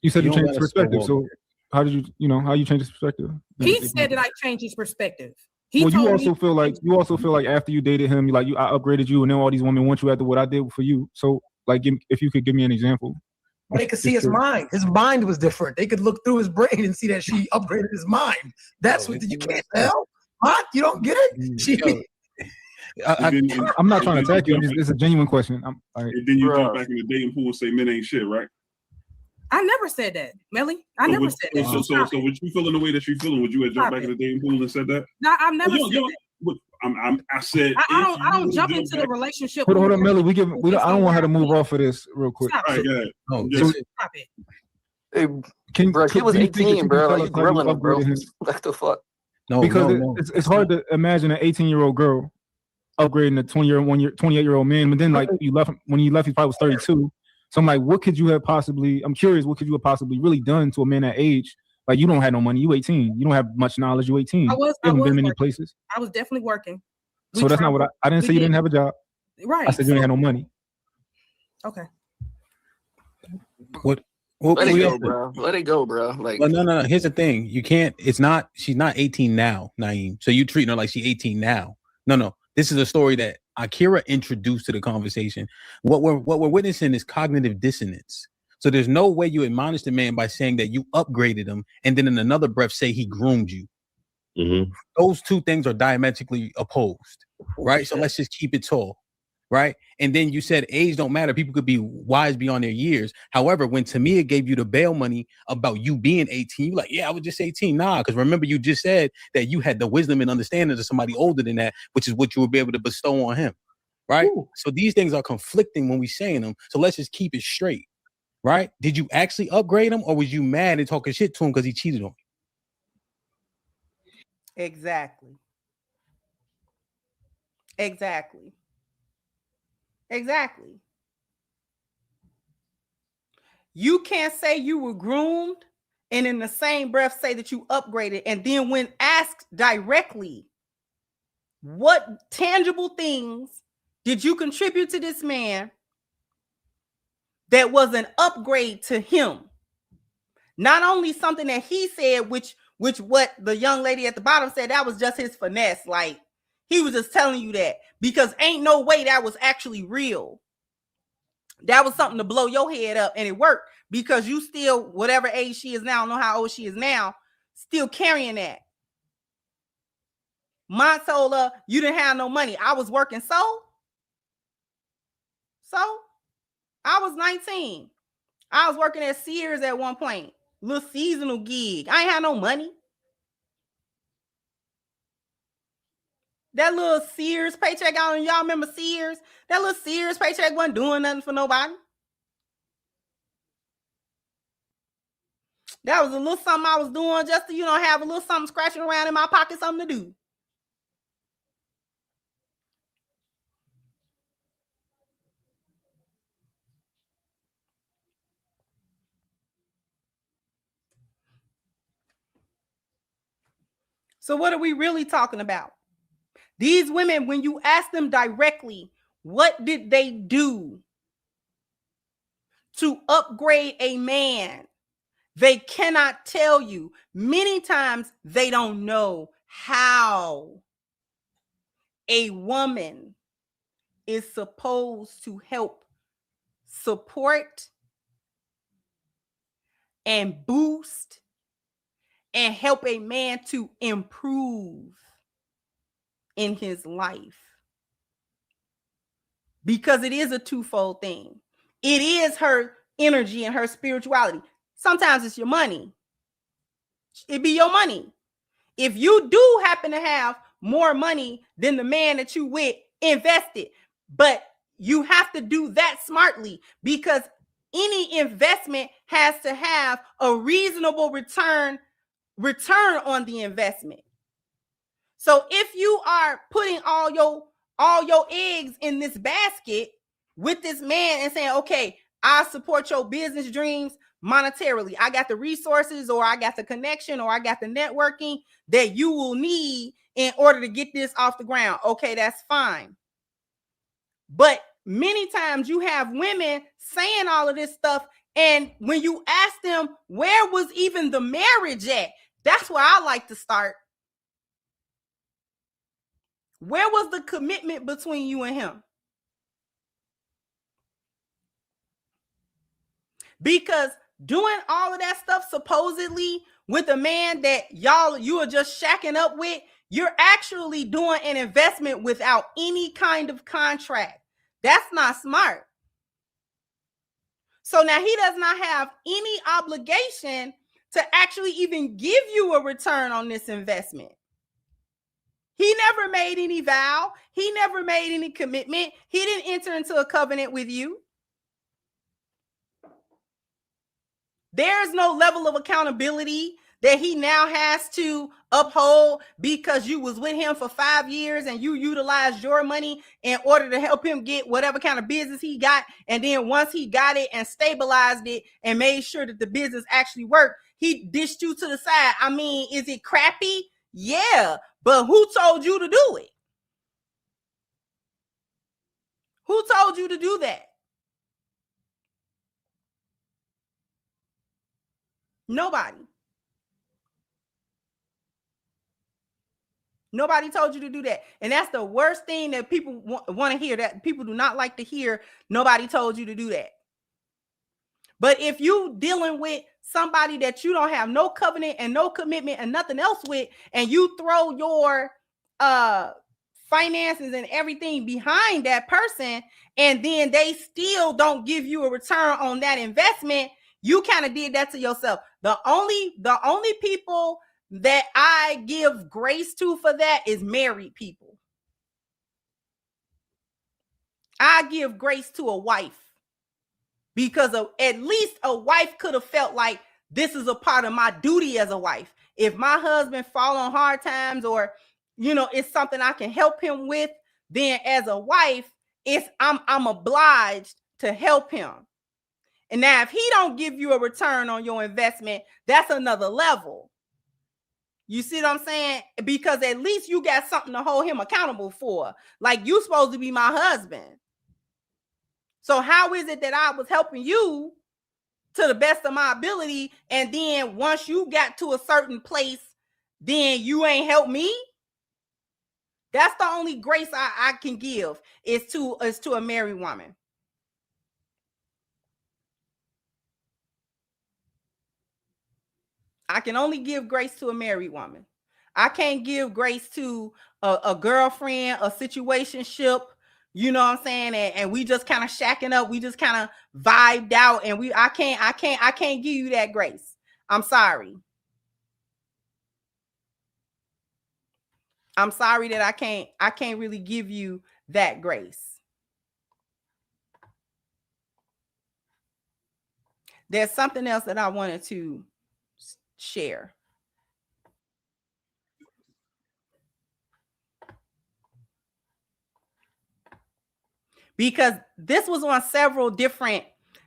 You said you changed his perspective. So how did how you change his perspective? He said that I changed his perspective. You also feel like after you dated him, I upgraded you, and then all these women want you after what I did for you. So, like, if you could give me an example. They could see his mind. His mind was different. They could look through his brain and see that she upgraded his mind. That's what you can't tell. What? You don't get it? I'm not trying to attack you. It's a genuine question. And then you jump back in the dating pool and say men ain't shit, right? I never said that, Melly. I never said that. So would you feeling the way that you're feeling? Would you have jumped back in the dating pool and said that? No, I've never said that. I said I don't jump into the relationship. Hold on, Melly. I don't want her to move off of this real quick. Stop it. Stop it. Hey, bro, he was 18, bro. Like, you grilling him, bro. What the fuck? No, because it's hard to imagine an 18-year-old girl upgrading a 28-year-old man, but then when you left, he probably was 32. So I'm like, I'm curious, what could you have possibly really done to a man that age? Like, you don't have no money. You 18. You don't have much knowledge. You 18. You haven't been many places. I was definitely working. So that's not what I didn't say you didn't have a job. Right. I said you didn't have no money. Okay. What? Let it go, bro. Let it go, bro. Like, well, no. Here's the thing. You can't. She's not 18 now, Naeem. So you treating her like she's 18 now. No. This is a story that Akira introduced to the conversation. What we're witnessing is cognitive dissonance. So there's no way you admonish the man by saying that you upgraded him, and then in another breath say he groomed you. Mm-hmm. Those two things are diametrically opposed, right? So let's just keep it tall, right? And then you said age don't matter. People could be wise beyond their years. However, when Tamia gave you the bail money about you being 18, you're like, yeah, I was just 18. Nah, because remember you just said that you had the wisdom and understanding of somebody older than that, which is what you would be able to bestow on him, right? Ooh. So these things are conflicting when we saying them. So let's just keep it straight, right? Did you actually upgrade him, or was you mad and talking shit to him because he cheated on you? Exactly. You can't say you were groomed and in the same breath say that you upgraded. And then when asked directly, what tangible things did you contribute to this man that was an upgrade to him? Not only something that he said, which what the young lady at the bottom said, that was just his finesse. Like, he was just telling you that because ain't no way that was actually real. That was something to blow your head up, and it worked because you still, whatever age she is now, I don't know how old she is now, still carrying that. Monsola, you didn't have no money. I was working so I was 19. I was working at Sears at one point, little seasonal gig. I ain't had no money. That little Sears paycheck, y'all remember Sears? That little Sears paycheck wasn't doing nothing for nobody. That was a little something I was doing just to, have a little something scratching around in my pocket, something to do. So what are we really talking about? These women, when you ask them directly, what did they do to upgrade a man? They cannot tell you. Many times they don't know how a woman is supposed to help support and boost and help a man to improve in his life. Because it is a twofold thing. It is her energy and her spirituality. Sometimes it's your money. It be your money. If you do happen to have more money than the man that you with, invest it. But you have to do that smartly, because any investment has to have a reasonable return return on the investment. So if you are putting all your eggs in this basket with this man and saying, okay, I support your business dreams monetarily. I got the resources, or I got the connection, or I got the networking that you will need in order to get this off the ground. Okay, that's fine. But many times you have women saying all of this stuff, and when you ask them, where was even the marriage at? That's where I like to start. Where was the commitment between you and him? Because doing all of that stuff supposedly with a man that you are just shacking up with, you're actually doing an investment without any kind of contract. That's not smart. So now he does not have any obligation to actually even give you a return on this investment. He never made any vow. He never made any commitment. He didn't enter into a covenant with you. There's no level of accountability that he now has to uphold because you was with him for 5 years and you utilized your money in order to help him get whatever kind of business he got. And then once he got it and stabilized it and made sure that the business actually worked, he dished you to the side. I mean, is it crappy? Yeah, but who told you to do it? Who told you to do that? Nobody. Nobody told you to do that. And that's the worst thing that people want to hear, that people do not like to hear. Nobody told you to do that. But if you dealing with somebody that you don't have no covenant and no commitment and nothing else with, and you throw your finances and everything behind that person, and then they still don't give you a return on that investment, you kind of did that to yourself. The only people that I give grace to for that is married people. I give grace to a wife because at least a wife could have felt like this is a part of my duty as a wife. If my husband fall on hard times, or it's something I can help him with, then as a wife, I'm obliged to help him. And now if he don't give you a return on your investment, that's another level. You see what I'm saying? Because at least you got something to hold him accountable for. Like, you supposed to be my husband. So how is it that I was helping you to the best of my ability, and then once you got to a certain place, then you ain't helped me? That's the only grace I can give is to a married woman. I can only give grace to a married woman. I can't give grace to a girlfriend, a situationship, you know what I'm saying? And we just kind of shacking up. We just kind of vibed out, and I can't give you that grace. I'm sorry. I'm sorry that I can't really give you that grace. There's something else that I wanted to share. Because this was on several different,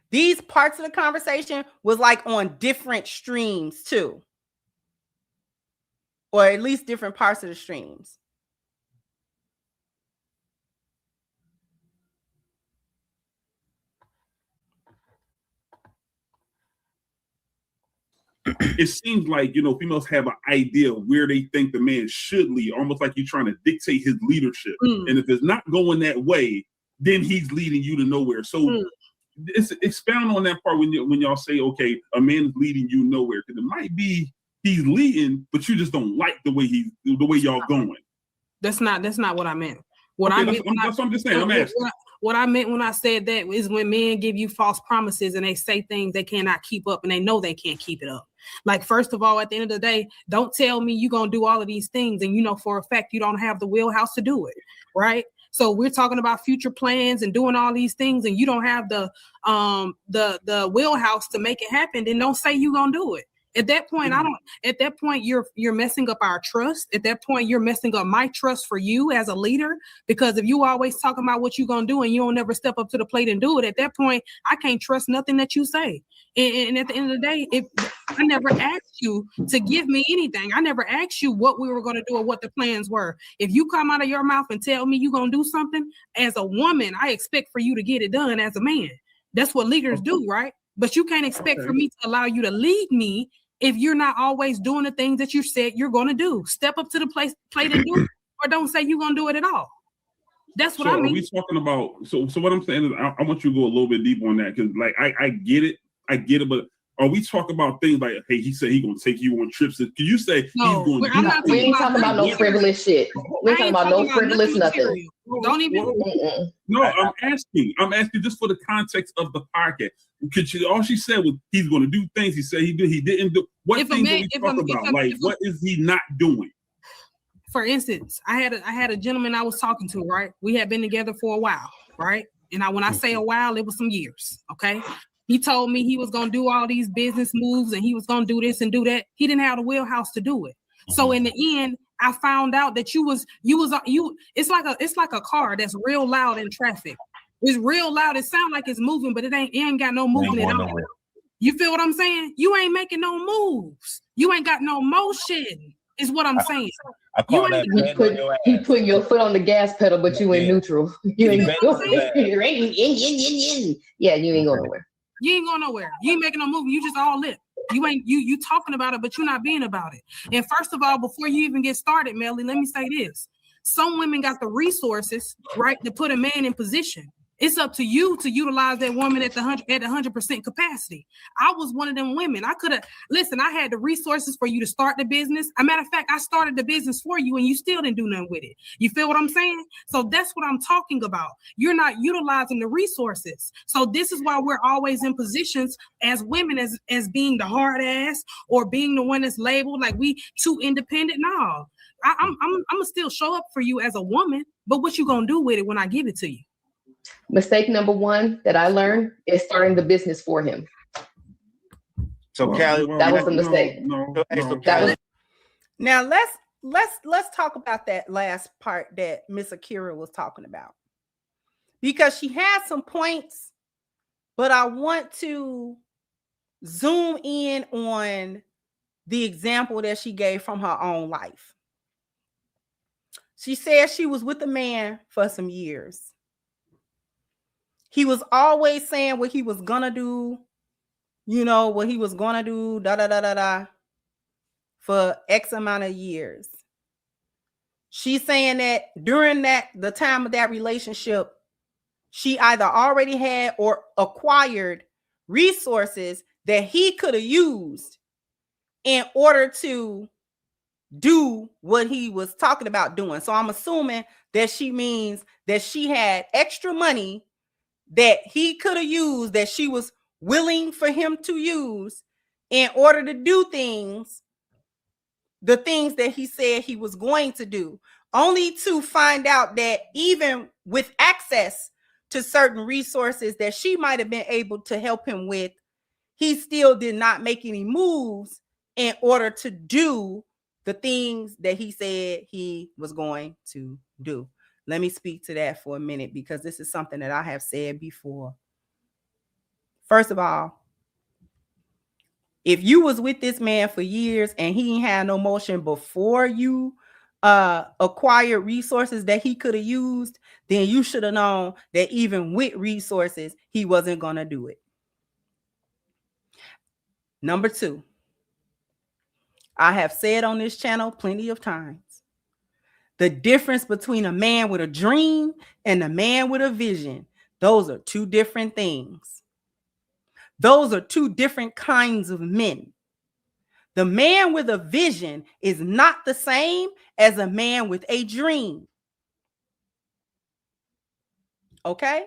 these parts of the conversation was like on different streams too. Or at least different parts of the streams. It seems like, females have an idea of where they think the man should lead, almost like you're trying to dictate his leadership. And if it's not going that way, then he's leading you to nowhere. So expound on that part when y'all say, okay, a man is leading you nowhere, because it might be he's leading, but you just don't like the way y'all going. That's not what I meant. What I'm just saying. I'm asking. What I meant when I said that is when men give you false promises and they say things they cannot keep up, and they know they can't keep it up. Like, first of all, at the end of the day, don't tell me you're going to do all of these things and for a fact you don't have the wheelhouse to do it, right? So we're talking about future plans and doing all these things, and you don't have the wheelhouse to make it happen. Then don't say you're going to do it. At that point, at that point, you're messing up our trust. At that point, you're messing up my trust for you as a leader, because if you always talking about what you're gonna do and you don't never step up to the plate and do it, at that point, I can't trust nothing that you say. And at the end of the day, if I never asked you to give me anything, I never asked you what we were gonna do or what the plans were. If you come out of your mouth and tell me you're gonna do something, as a woman, I expect for you to get it done as a man. That's what leaders do, right? But you can't expect for me to allow you to lead me if you're not always doing the things that you said you're going to do. Step up to the plate and do it, or don't say you're going to do it at all. That's what I mean. Are we talking about, so what I'm saying is I want you to go a little bit deeper on that, because like I get it, but are we talking about things like, hey, he said he's going to take you on trips? Can you say he's going to do? We ain't talking about no frivolous shit. We ain't talking about no frivolous nothing. Don't even. No, I'm asking just for the context of the podcast. All she said was he's going to do things. He said he didn't do. What things are we talking about? Like, what is he not doing? For instance, I had a gentleman I was talking to, right? We had been together for a while, right? And when I say a while, it was some years, okay? He told me he was going to do all these business moves and he was going to do this and do that. He didn't have the wheelhouse to do it. So in the end, I found out that you it's like a car that's real loud in traffic. It's real loud. It sounds like it's moving, but it ain't got no movement at all. You feel what I'm saying? You ain't making no moves. You ain't got no motion, is what I'm saying. He putting your foot on the gas pedal, but you in neutral. You ain't going. Yeah, you ain't going nowhere. You ain't going nowhere. You ain't making no move. You just all lip. You talking about it, but you're not being about it. And first of all, before you even get started, Melly, let me say this. Some women got the resources, right, to put a man in position. It's up to you to utilize that woman at 100% capacity. I was one of them women. I had the resources for you to start the business. As a matter of fact, I started the business for you and you still didn't do nothing with it. You feel what I'm saying? So that's what I'm talking about. You're not utilizing the resources. So this is why we're always in positions as women as being the hard ass or being the one that's labeled like we too independent. No, I'm gonna still show up for you as a woman, but what you gonna do with it when I give it to you? Mistake number one that I learned is starting the business for him. So Callie, that was a mistake. Now let's talk about that last part that Miss Akira was talking about, because she had some points, but I want to zoom in on the example that she gave from her own life. She said she was with a man for some years. He was always saying what he was gonna do, what he was gonna do, for X amount of years. She's saying that during the time of that relationship, she either already had or acquired resources that he could have used in order to do what he was talking about doing. So I'm assuming that she means that she had extra money that he could have used, that she was willing for him to use in order to do the things that he said he was going to do, only to find out that even with access to certain resources that she might have been able to help him with, he still did not make any moves in order to do the things that he said he was going to do. Let me speak to that for a minute, because this is something that I have said before. First of all, if you was with this man for years and he ain't had no motion before you acquired resources that he could have used, then you should have known that even with resources, he wasn't going to do it. Number two, I have said on this channel plenty of times, the difference between a man with a dream and a man with a vision, those are two different things. Those are two different kinds of men. The man with a vision is not the same as a man with a dream. Okay?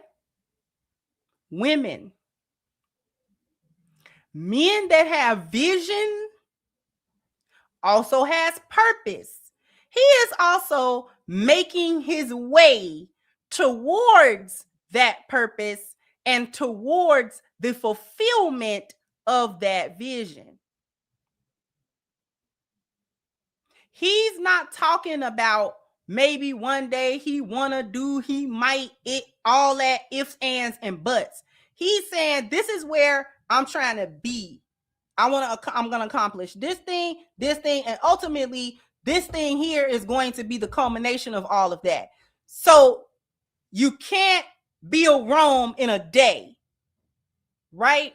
Women, men that have vision also has purpose. He is also making his way towards that purpose and towards the fulfillment of that vision. He's not talking about maybe one day he wanna do, he might, it, all that ifs, ands, and buts. He's saying this is where I'm trying to be. I'm gonna accomplish this thing, and ultimately this thing here is going to be the culmination of all of that. So you can't build Rome in a day, right?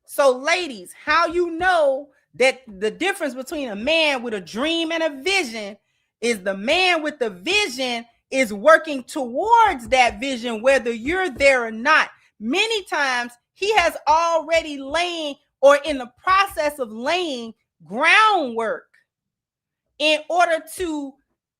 So ladies, how you know that the difference between a man with a dream and a vision is the man with the vision is working towards that vision, whether you're there or not. Many times he has already laid or in the process of laying groundwork in order to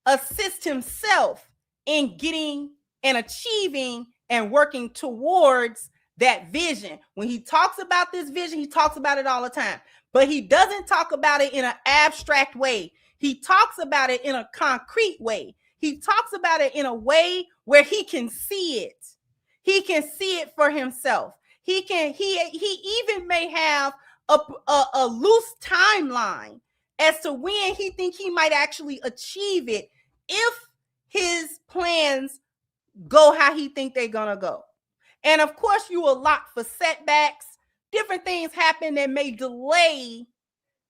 assist himself in getting and achieving and working towards that vision. When he talks about this vision, he talks about it all the time, but he doesn't talk about it in an abstract way. He talks about it in a concrete way. He talks about it in a way where he can see it. He can see it for himself. He even may have a loose timeline as to when he thinks he might actually achieve it if his plans go how he think they're gonna go. And of course, you will lock for setbacks. Different things happen that may delay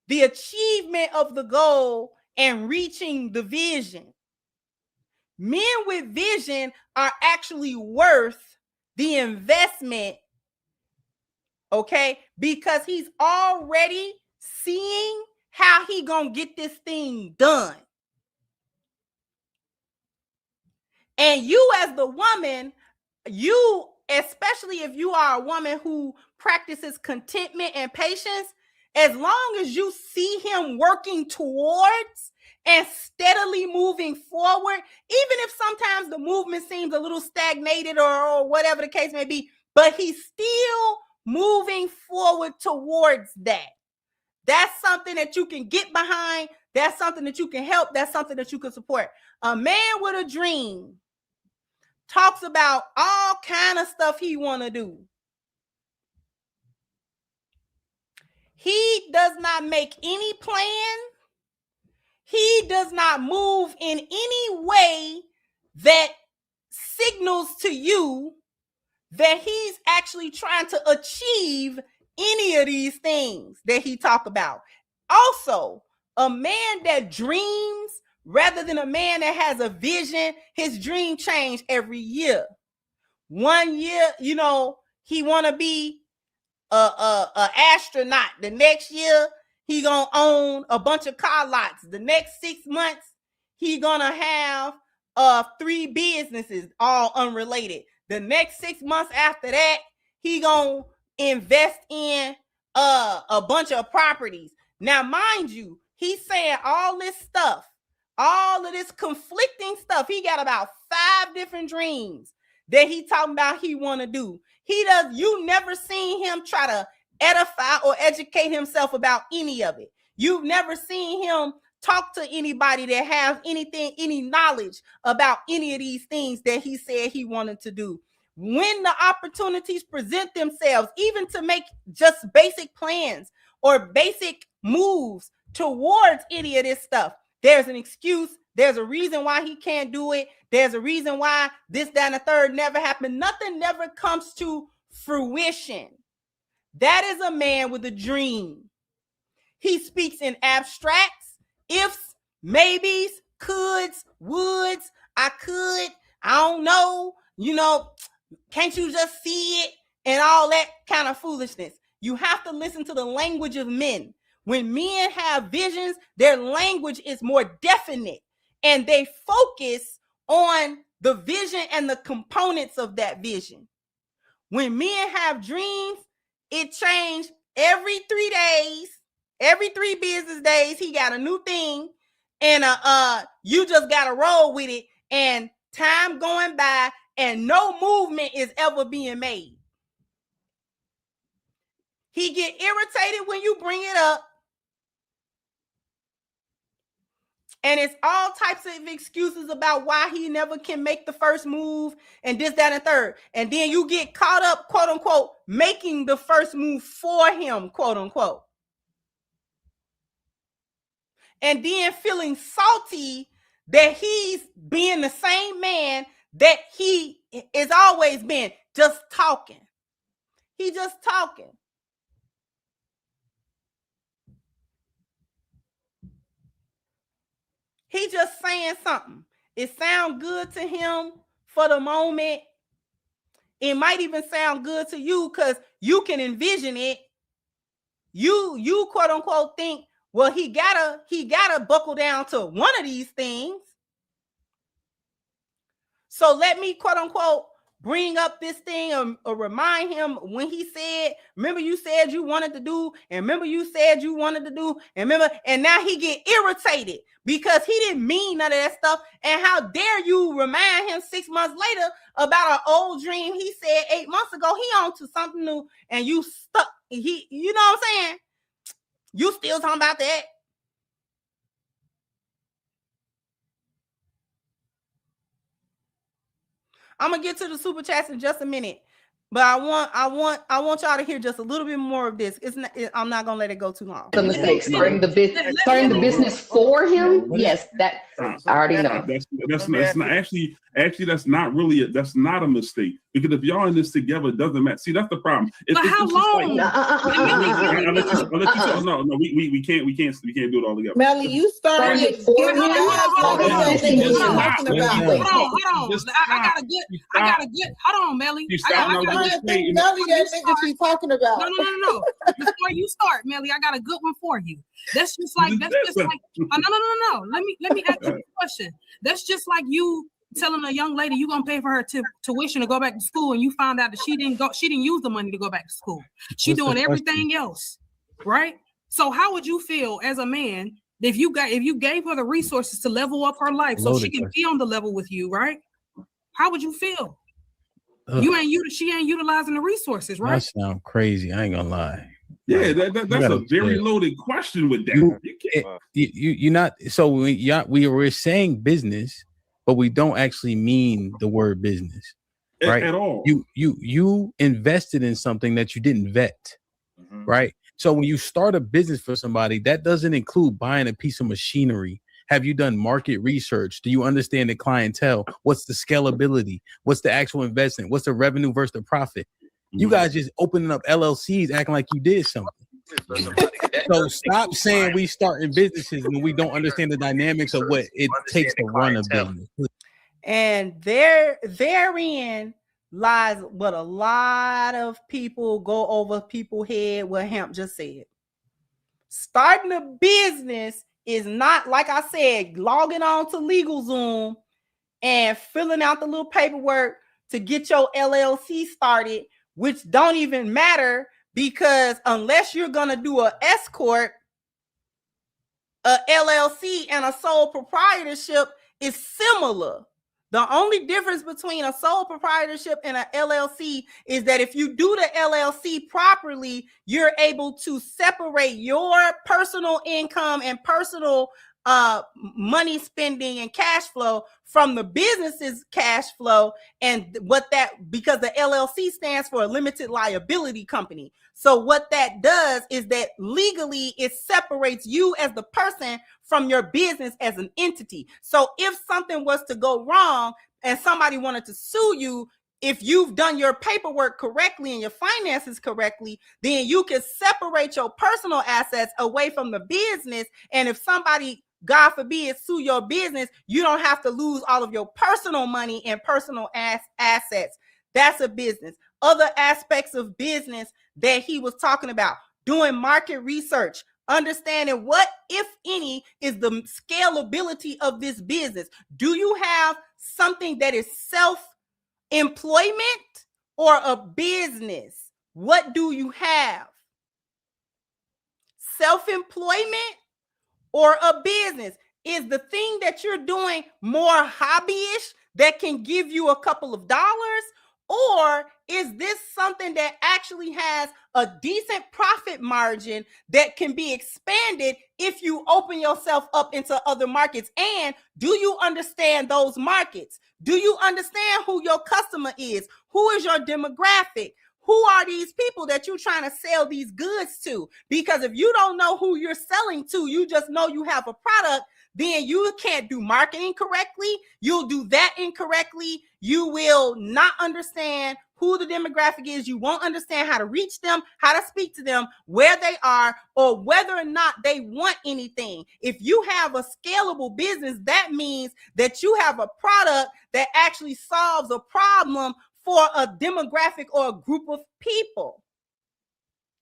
the achievement of the goal and reaching the vision. Men with vision are actually worth the investment, okay? Because he's already seeing how he gonna get this thing done. And you as the woman, you, especially if you are a woman who practices contentment and patience, as long as you see him working towards and steadily moving forward, even if sometimes the movement seems a little stagnated or whatever the case may be, but he's still moving forward towards that. That's something that you can get behind. That's something that you can help. That's something that you can support. A man with a dream talks about all kind of stuff he want to do. He does not make any plan. He does not move in any way that signals to you that he's actually trying to achieve any of these things that he talk about. Also, a man that dreams rather than a man that has a vision, his dream change every year. 1 year, you know, he want to be a astronaut. The next year, he gonna own a bunch of car lots. The next 6 months, he gonna have 3 businesses, all unrelated. The next 6 months after that, he gonna invest in a bunch of properties. Now, mind you, he's saying all this stuff, all of this conflicting stuff. He got about 5 different dreams that he talking about he want to do. You never seen him try to edify or educate himself about any of it. You've never seen him talk to anybody that has any knowledge about any of these things that he said he wanted to do. When the opportunities present themselves, even to make just basic plans or basic moves towards any of this stuff, there's an excuse. There's a reason why he can't do it. There's a reason why this, that, and the third never happened. Nothing never comes to fruition. That is a man with a dream. He speaks in abstracts, ifs, maybes, coulds, woulds, I could, I don't know, you know, can't you just see it, and all that kind of foolishness. You have to listen to the language of men. When men have visions, their language is more definite, and they focus on the vision and the components of that vision. When men have dreams, it changed every 3 days, every 3 business days. He got a new thing, and you just got to roll with it, and time going by, and no movement is ever being made. He get irritated when you bring it up. And it's all types of excuses about why he never can make the first move and this, that, and third. And then you get caught up, quote unquote, making the first move for him, quote unquote. and then feeling salty that he's being the same man that he has always been, just talking. He just talking. He just saying something. It sounds good to him for the moment. It might even sound good to you because you can envision it. You quote unquote think, well, he gotta buckle down to one of these things. So let me quote unquote bring up this thing or remind him when he said, remember you said you wanted to do, and remember you said you wanted to do, and remember, and now he get irritated because he didn't mean none of that stuff. And how dare you remind him 6 months later about an old dream he said 8 months ago he on to something new, and you stuck. You know what I'm saying? You still talking about that? I'm gonna get to the super chats in just a minute, but I want y'all to hear just a little bit more of this. I'm not gonna let it go too long. The mistake, starting the business for him. Yes, that I already know. That's not actually that's not really that's not a mistake, because if y'all in this together, it doesn't matter. See, that's the problem. But how long? We can't do it all together. Melly, you started it for him. Hold on, Melly. Melly, that nigga she's talking about. No. Before you start, Melly, I got a good one for you. That's just like no. Let me ask you a question. That's just like you telling a young lady you're gonna pay for her tuition to go back to school, and you found out that she didn't use the money to go back to school. She doing everything else, right? So how would you feel as a man if you gave her the resources to level up her life so she can be on the level with you, right? How would you feel? She ain't utilizing the resources, right? That sound crazy. I ain't gonna lie. Yeah, that's a very loaded question with that. You're not. So we're saying business, but we don't actually mean the word business, right? At all. You invested in something that you didn't vet, right? So when you start a business for somebody, that doesn't include buying a piece of machinery. Have you done market research? Do you understand the clientele? What's the scalability? What's the actual investment? What's the revenue versus the profit? You guys just opening up LLCs acting like you did something. So stop saying we starting businesses when we don't understand the dynamics of what it takes to run a business. And therein lies what a lot of people go over people's head, what Hemp just said. Starting a business is not, like I said, logging on to LegalZoom and filling out the little paperwork to get your LLC started, which don't even matter, because unless you're going to do an S corp, a LLC and a sole proprietorship is similar. The only difference between a sole proprietorship and an LLC is that if you do the LLC properly, you're able to separate your personal income and personal money spending and cash flow from the business's cash flow, and because the LLC stands for a limited liability company. So what that does is that legally it separates you as the person from your business as an entity. So if something was to go wrong and somebody wanted to sue you, if you've done your paperwork correctly and your finances correctly, then you can separate your personal assets away from the business. And if somebody, God forbid, sue your business, you don't have to lose all of your personal money and personal assets. That's a business. Other aspects of business that he was talking about, doing market research, understanding what, if any, is the scalability of this business. Do you have something that is self-employment or a business? What do you have? Self-employment or a business? Is the thing that you're doing more hobbyish that can give you a couple of dollars? Or is this something that actually has a decent profit margin that can be expanded if you open yourself up into other markets? And do you understand those markets? Do you understand who your customer is? Who is your demographic? who are these people that you're trying to sell these goods to? Because if you don't know who you're selling to, you just know you have a product, then you can't do marketing correctly. You'll do that incorrectly. You will not understand who the demographic is. You won't understand how to reach them, how to speak to them, where they are, or whether or not they want anything. If you have a scalable business, that means that you have a product that actually solves a problem for a demographic or a group of people.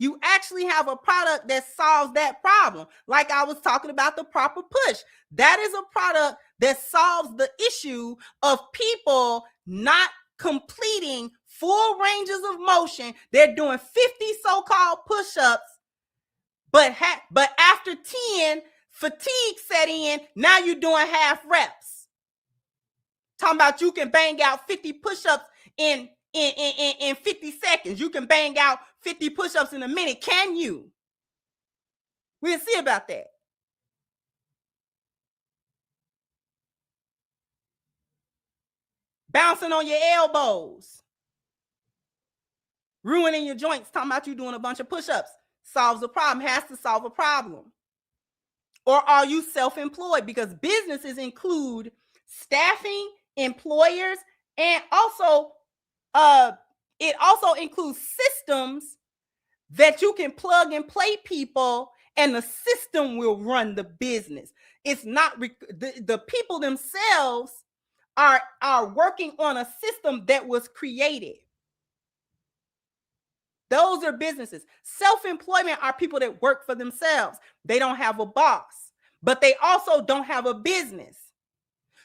You actually have a product that solves that problem. Like I was talking about the proper push. That is a product that solves the issue of people not completing full ranges of motion. They're doing 50 so-called push-ups, but after 10, fatigue set in. Now you're doing half reps. Talking about you can bang out 50 push-ups in 50 seconds. You can bang out 50 push-ups in a minute. Can you? We'll see about that. Bouncing on your elbows. Ruining your joints. Talking about you doing a bunch of push-ups. Solves a problem. Has to solve a problem. Or are you self-employed? Because businesses include staffing, employers, and also it also includes systems that you can plug and play people, and the system will run the business. It's not the people themselves are working on a system that was created. Those are businesses. Self-employment are people that work for themselves. They don't have a boss, but they also don't have a business.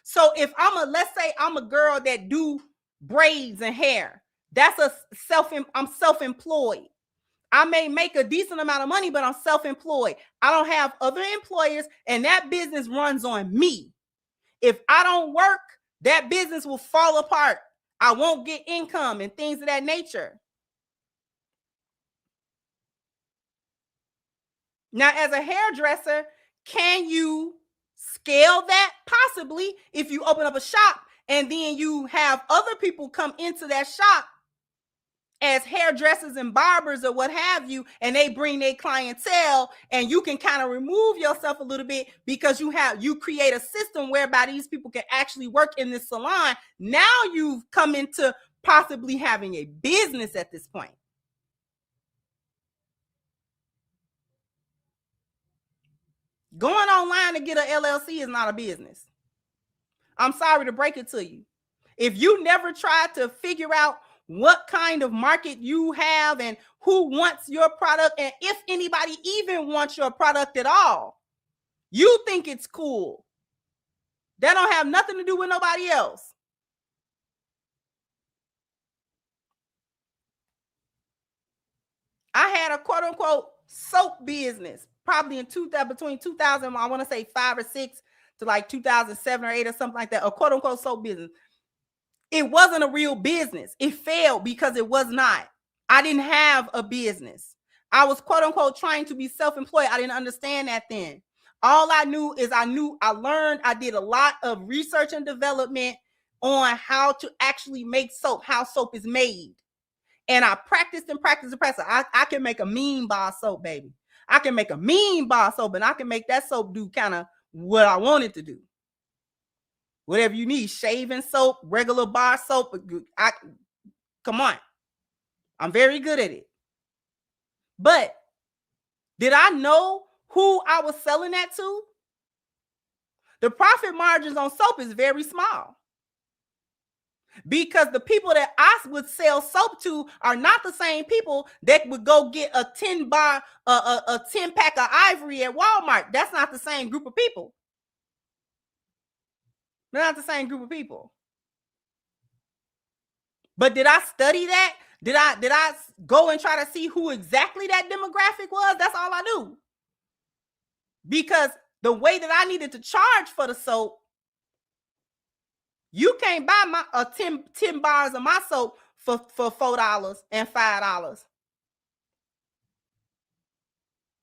So if let's say I'm a girl that do braids and hair, I'm self-employed. I may make a decent amount of money, but I'm self-employed. I don't have other employers, and that business runs on me. If I don't work, that business will fall apart. I won't get income and things of that nature. Now, as a hairdresser, can you scale that? Possibly, if you open up a shop and then you have other people come into that shop as hairdressers and barbers or what have you, and they bring their clientele, and you can kind of remove yourself a little bit because you create a system whereby these people can actually work in this salon. Now you've come into possibly having a business at this point. Going online to get an LLC is not a business. I'm sorry to break it to you. If you never tried to figure out what kind of market you have and who wants your product, and if anybody even wants your product at all, you think it's cool. That don't have nothing to do with nobody else. I had a quote unquote soap business probably in between 2000, I want to say 5 or 6 to like 2007 or 8 or something like that, a quote unquote soap business. It wasn't a real business. It failed because it was not. I didn't have a business. I was quote unquote trying to be self-employed. I didn't understand that then. All I knew is I learned, I did a lot of research and development on how to actually make soap, how soap is made. And I practiced and practiced and practiced. I can make a mean bar soap, baby. I can make a mean bar soap, and I can make that soap do kind of what I want it to do. Whatever you need, shaving soap, regular bar soap. Come on. I'm very good at it. But did I know who I was selling that to? The profit margins on soap is very small. Because the people that I would sell soap to are not the same people that would go get a 10 pack of Ivory at Walmart. That's not the same group of people. They're not the same group of people. But did I study that? Did I go and try to see who exactly that demographic was? That's all I knew. Because the way that I needed to charge for the soap, you can't buy my 10 bars of my soap for $4 and $5.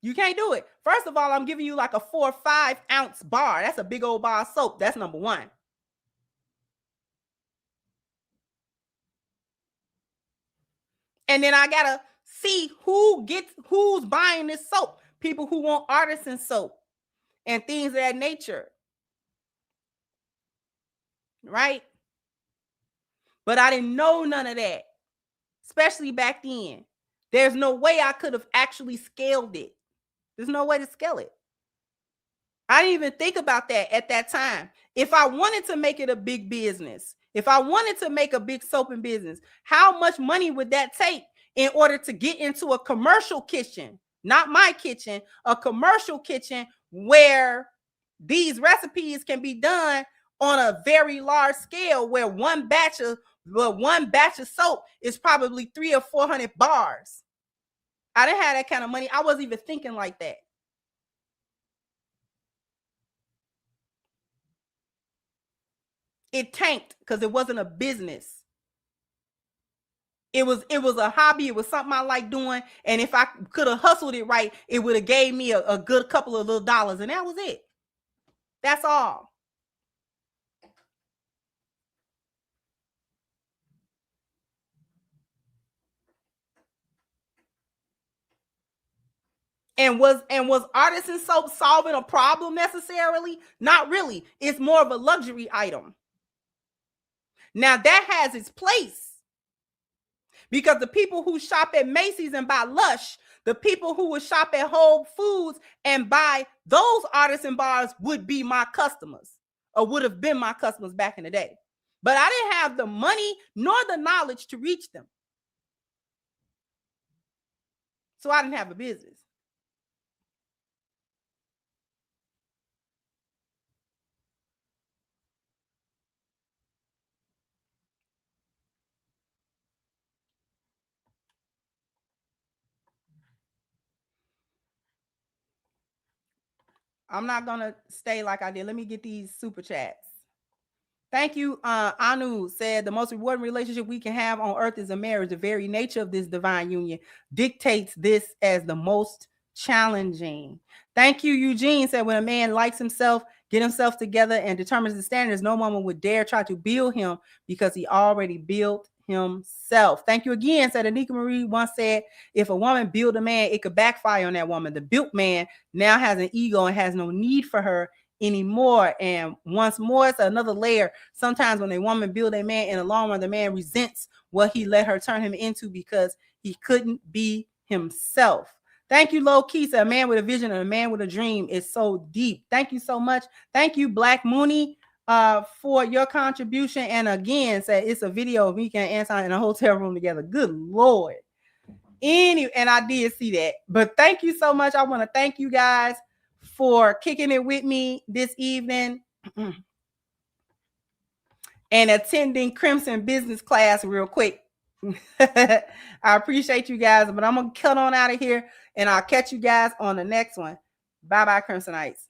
You can't do it. First of all, I'm giving you like a 4 or 5 ounce bar. That's a big old bar of soap. That's number one. And then I gotta see who's buying this soap. People who want artisan soap and things of that nature. Right? But I didn't know none of that, especially back then. There's no way I could have actually scaled it. There's no way to scale it. I didn't even think about that at that time. If I wanted to make it a big business, if I wanted to make a big soaping business, how much money would that take in order to get into a commercial kitchen? Not my kitchen, a commercial kitchen where these recipes can be done on a very large scale, where one batch of soap is probably 300 or 400 bars. I didn't have that kind of money. I wasn't even thinking like that. It tanked because it wasn't a business. It was a hobby. It was something I like doing. And if I could have hustled it right, it would have gave me a good couple of little dollars. And that was it. That's all. And was artisan soap solving a problem necessarily? Not really. It's more of a luxury item. Now that has its place. Because the people who shop at Macy's and buy Lush, the people who would shop at Whole Foods and buy those artisan bars would be my customers, or would have been my customers back in the day. But I didn't have the money nor the knowledge to reach them. So I didn't have a business. I'm not gonna stay like I did. Let me get these super chats. Thank you. Anu said the most rewarding relationship we can have on earth is a marriage. The very nature of this divine union dictates this as the most challenging. Thank you. Eugene said when a man likes himself, get himself together, and determines the standards, no woman would dare try to build him because he already built himself. Thank you again. Said Anika Marie once said, if a woman build a man, it could backfire on that woman. The built man now has an ego and has no need for her anymore. And once more, it's another layer. Sometimes when a woman build a man, in the long run, the man resents what he let her turn him into because he couldn't be himself. Thank you, Low Key. A man with a vision and a man with a dream is so deep. Thank you so much. Thank you, Black Mooney, for your contribution. And again, say it's a video of me and Anton in a hotel room together. Good Lord. And I did see that. But thank you so much. I want to thank you guys for kicking it with me this evening and attending Crimson Business class real quick. I appreciate you guys, but I'm going to cut on out of here and I'll catch you guys on the next one. Bye-bye, Crimsonites.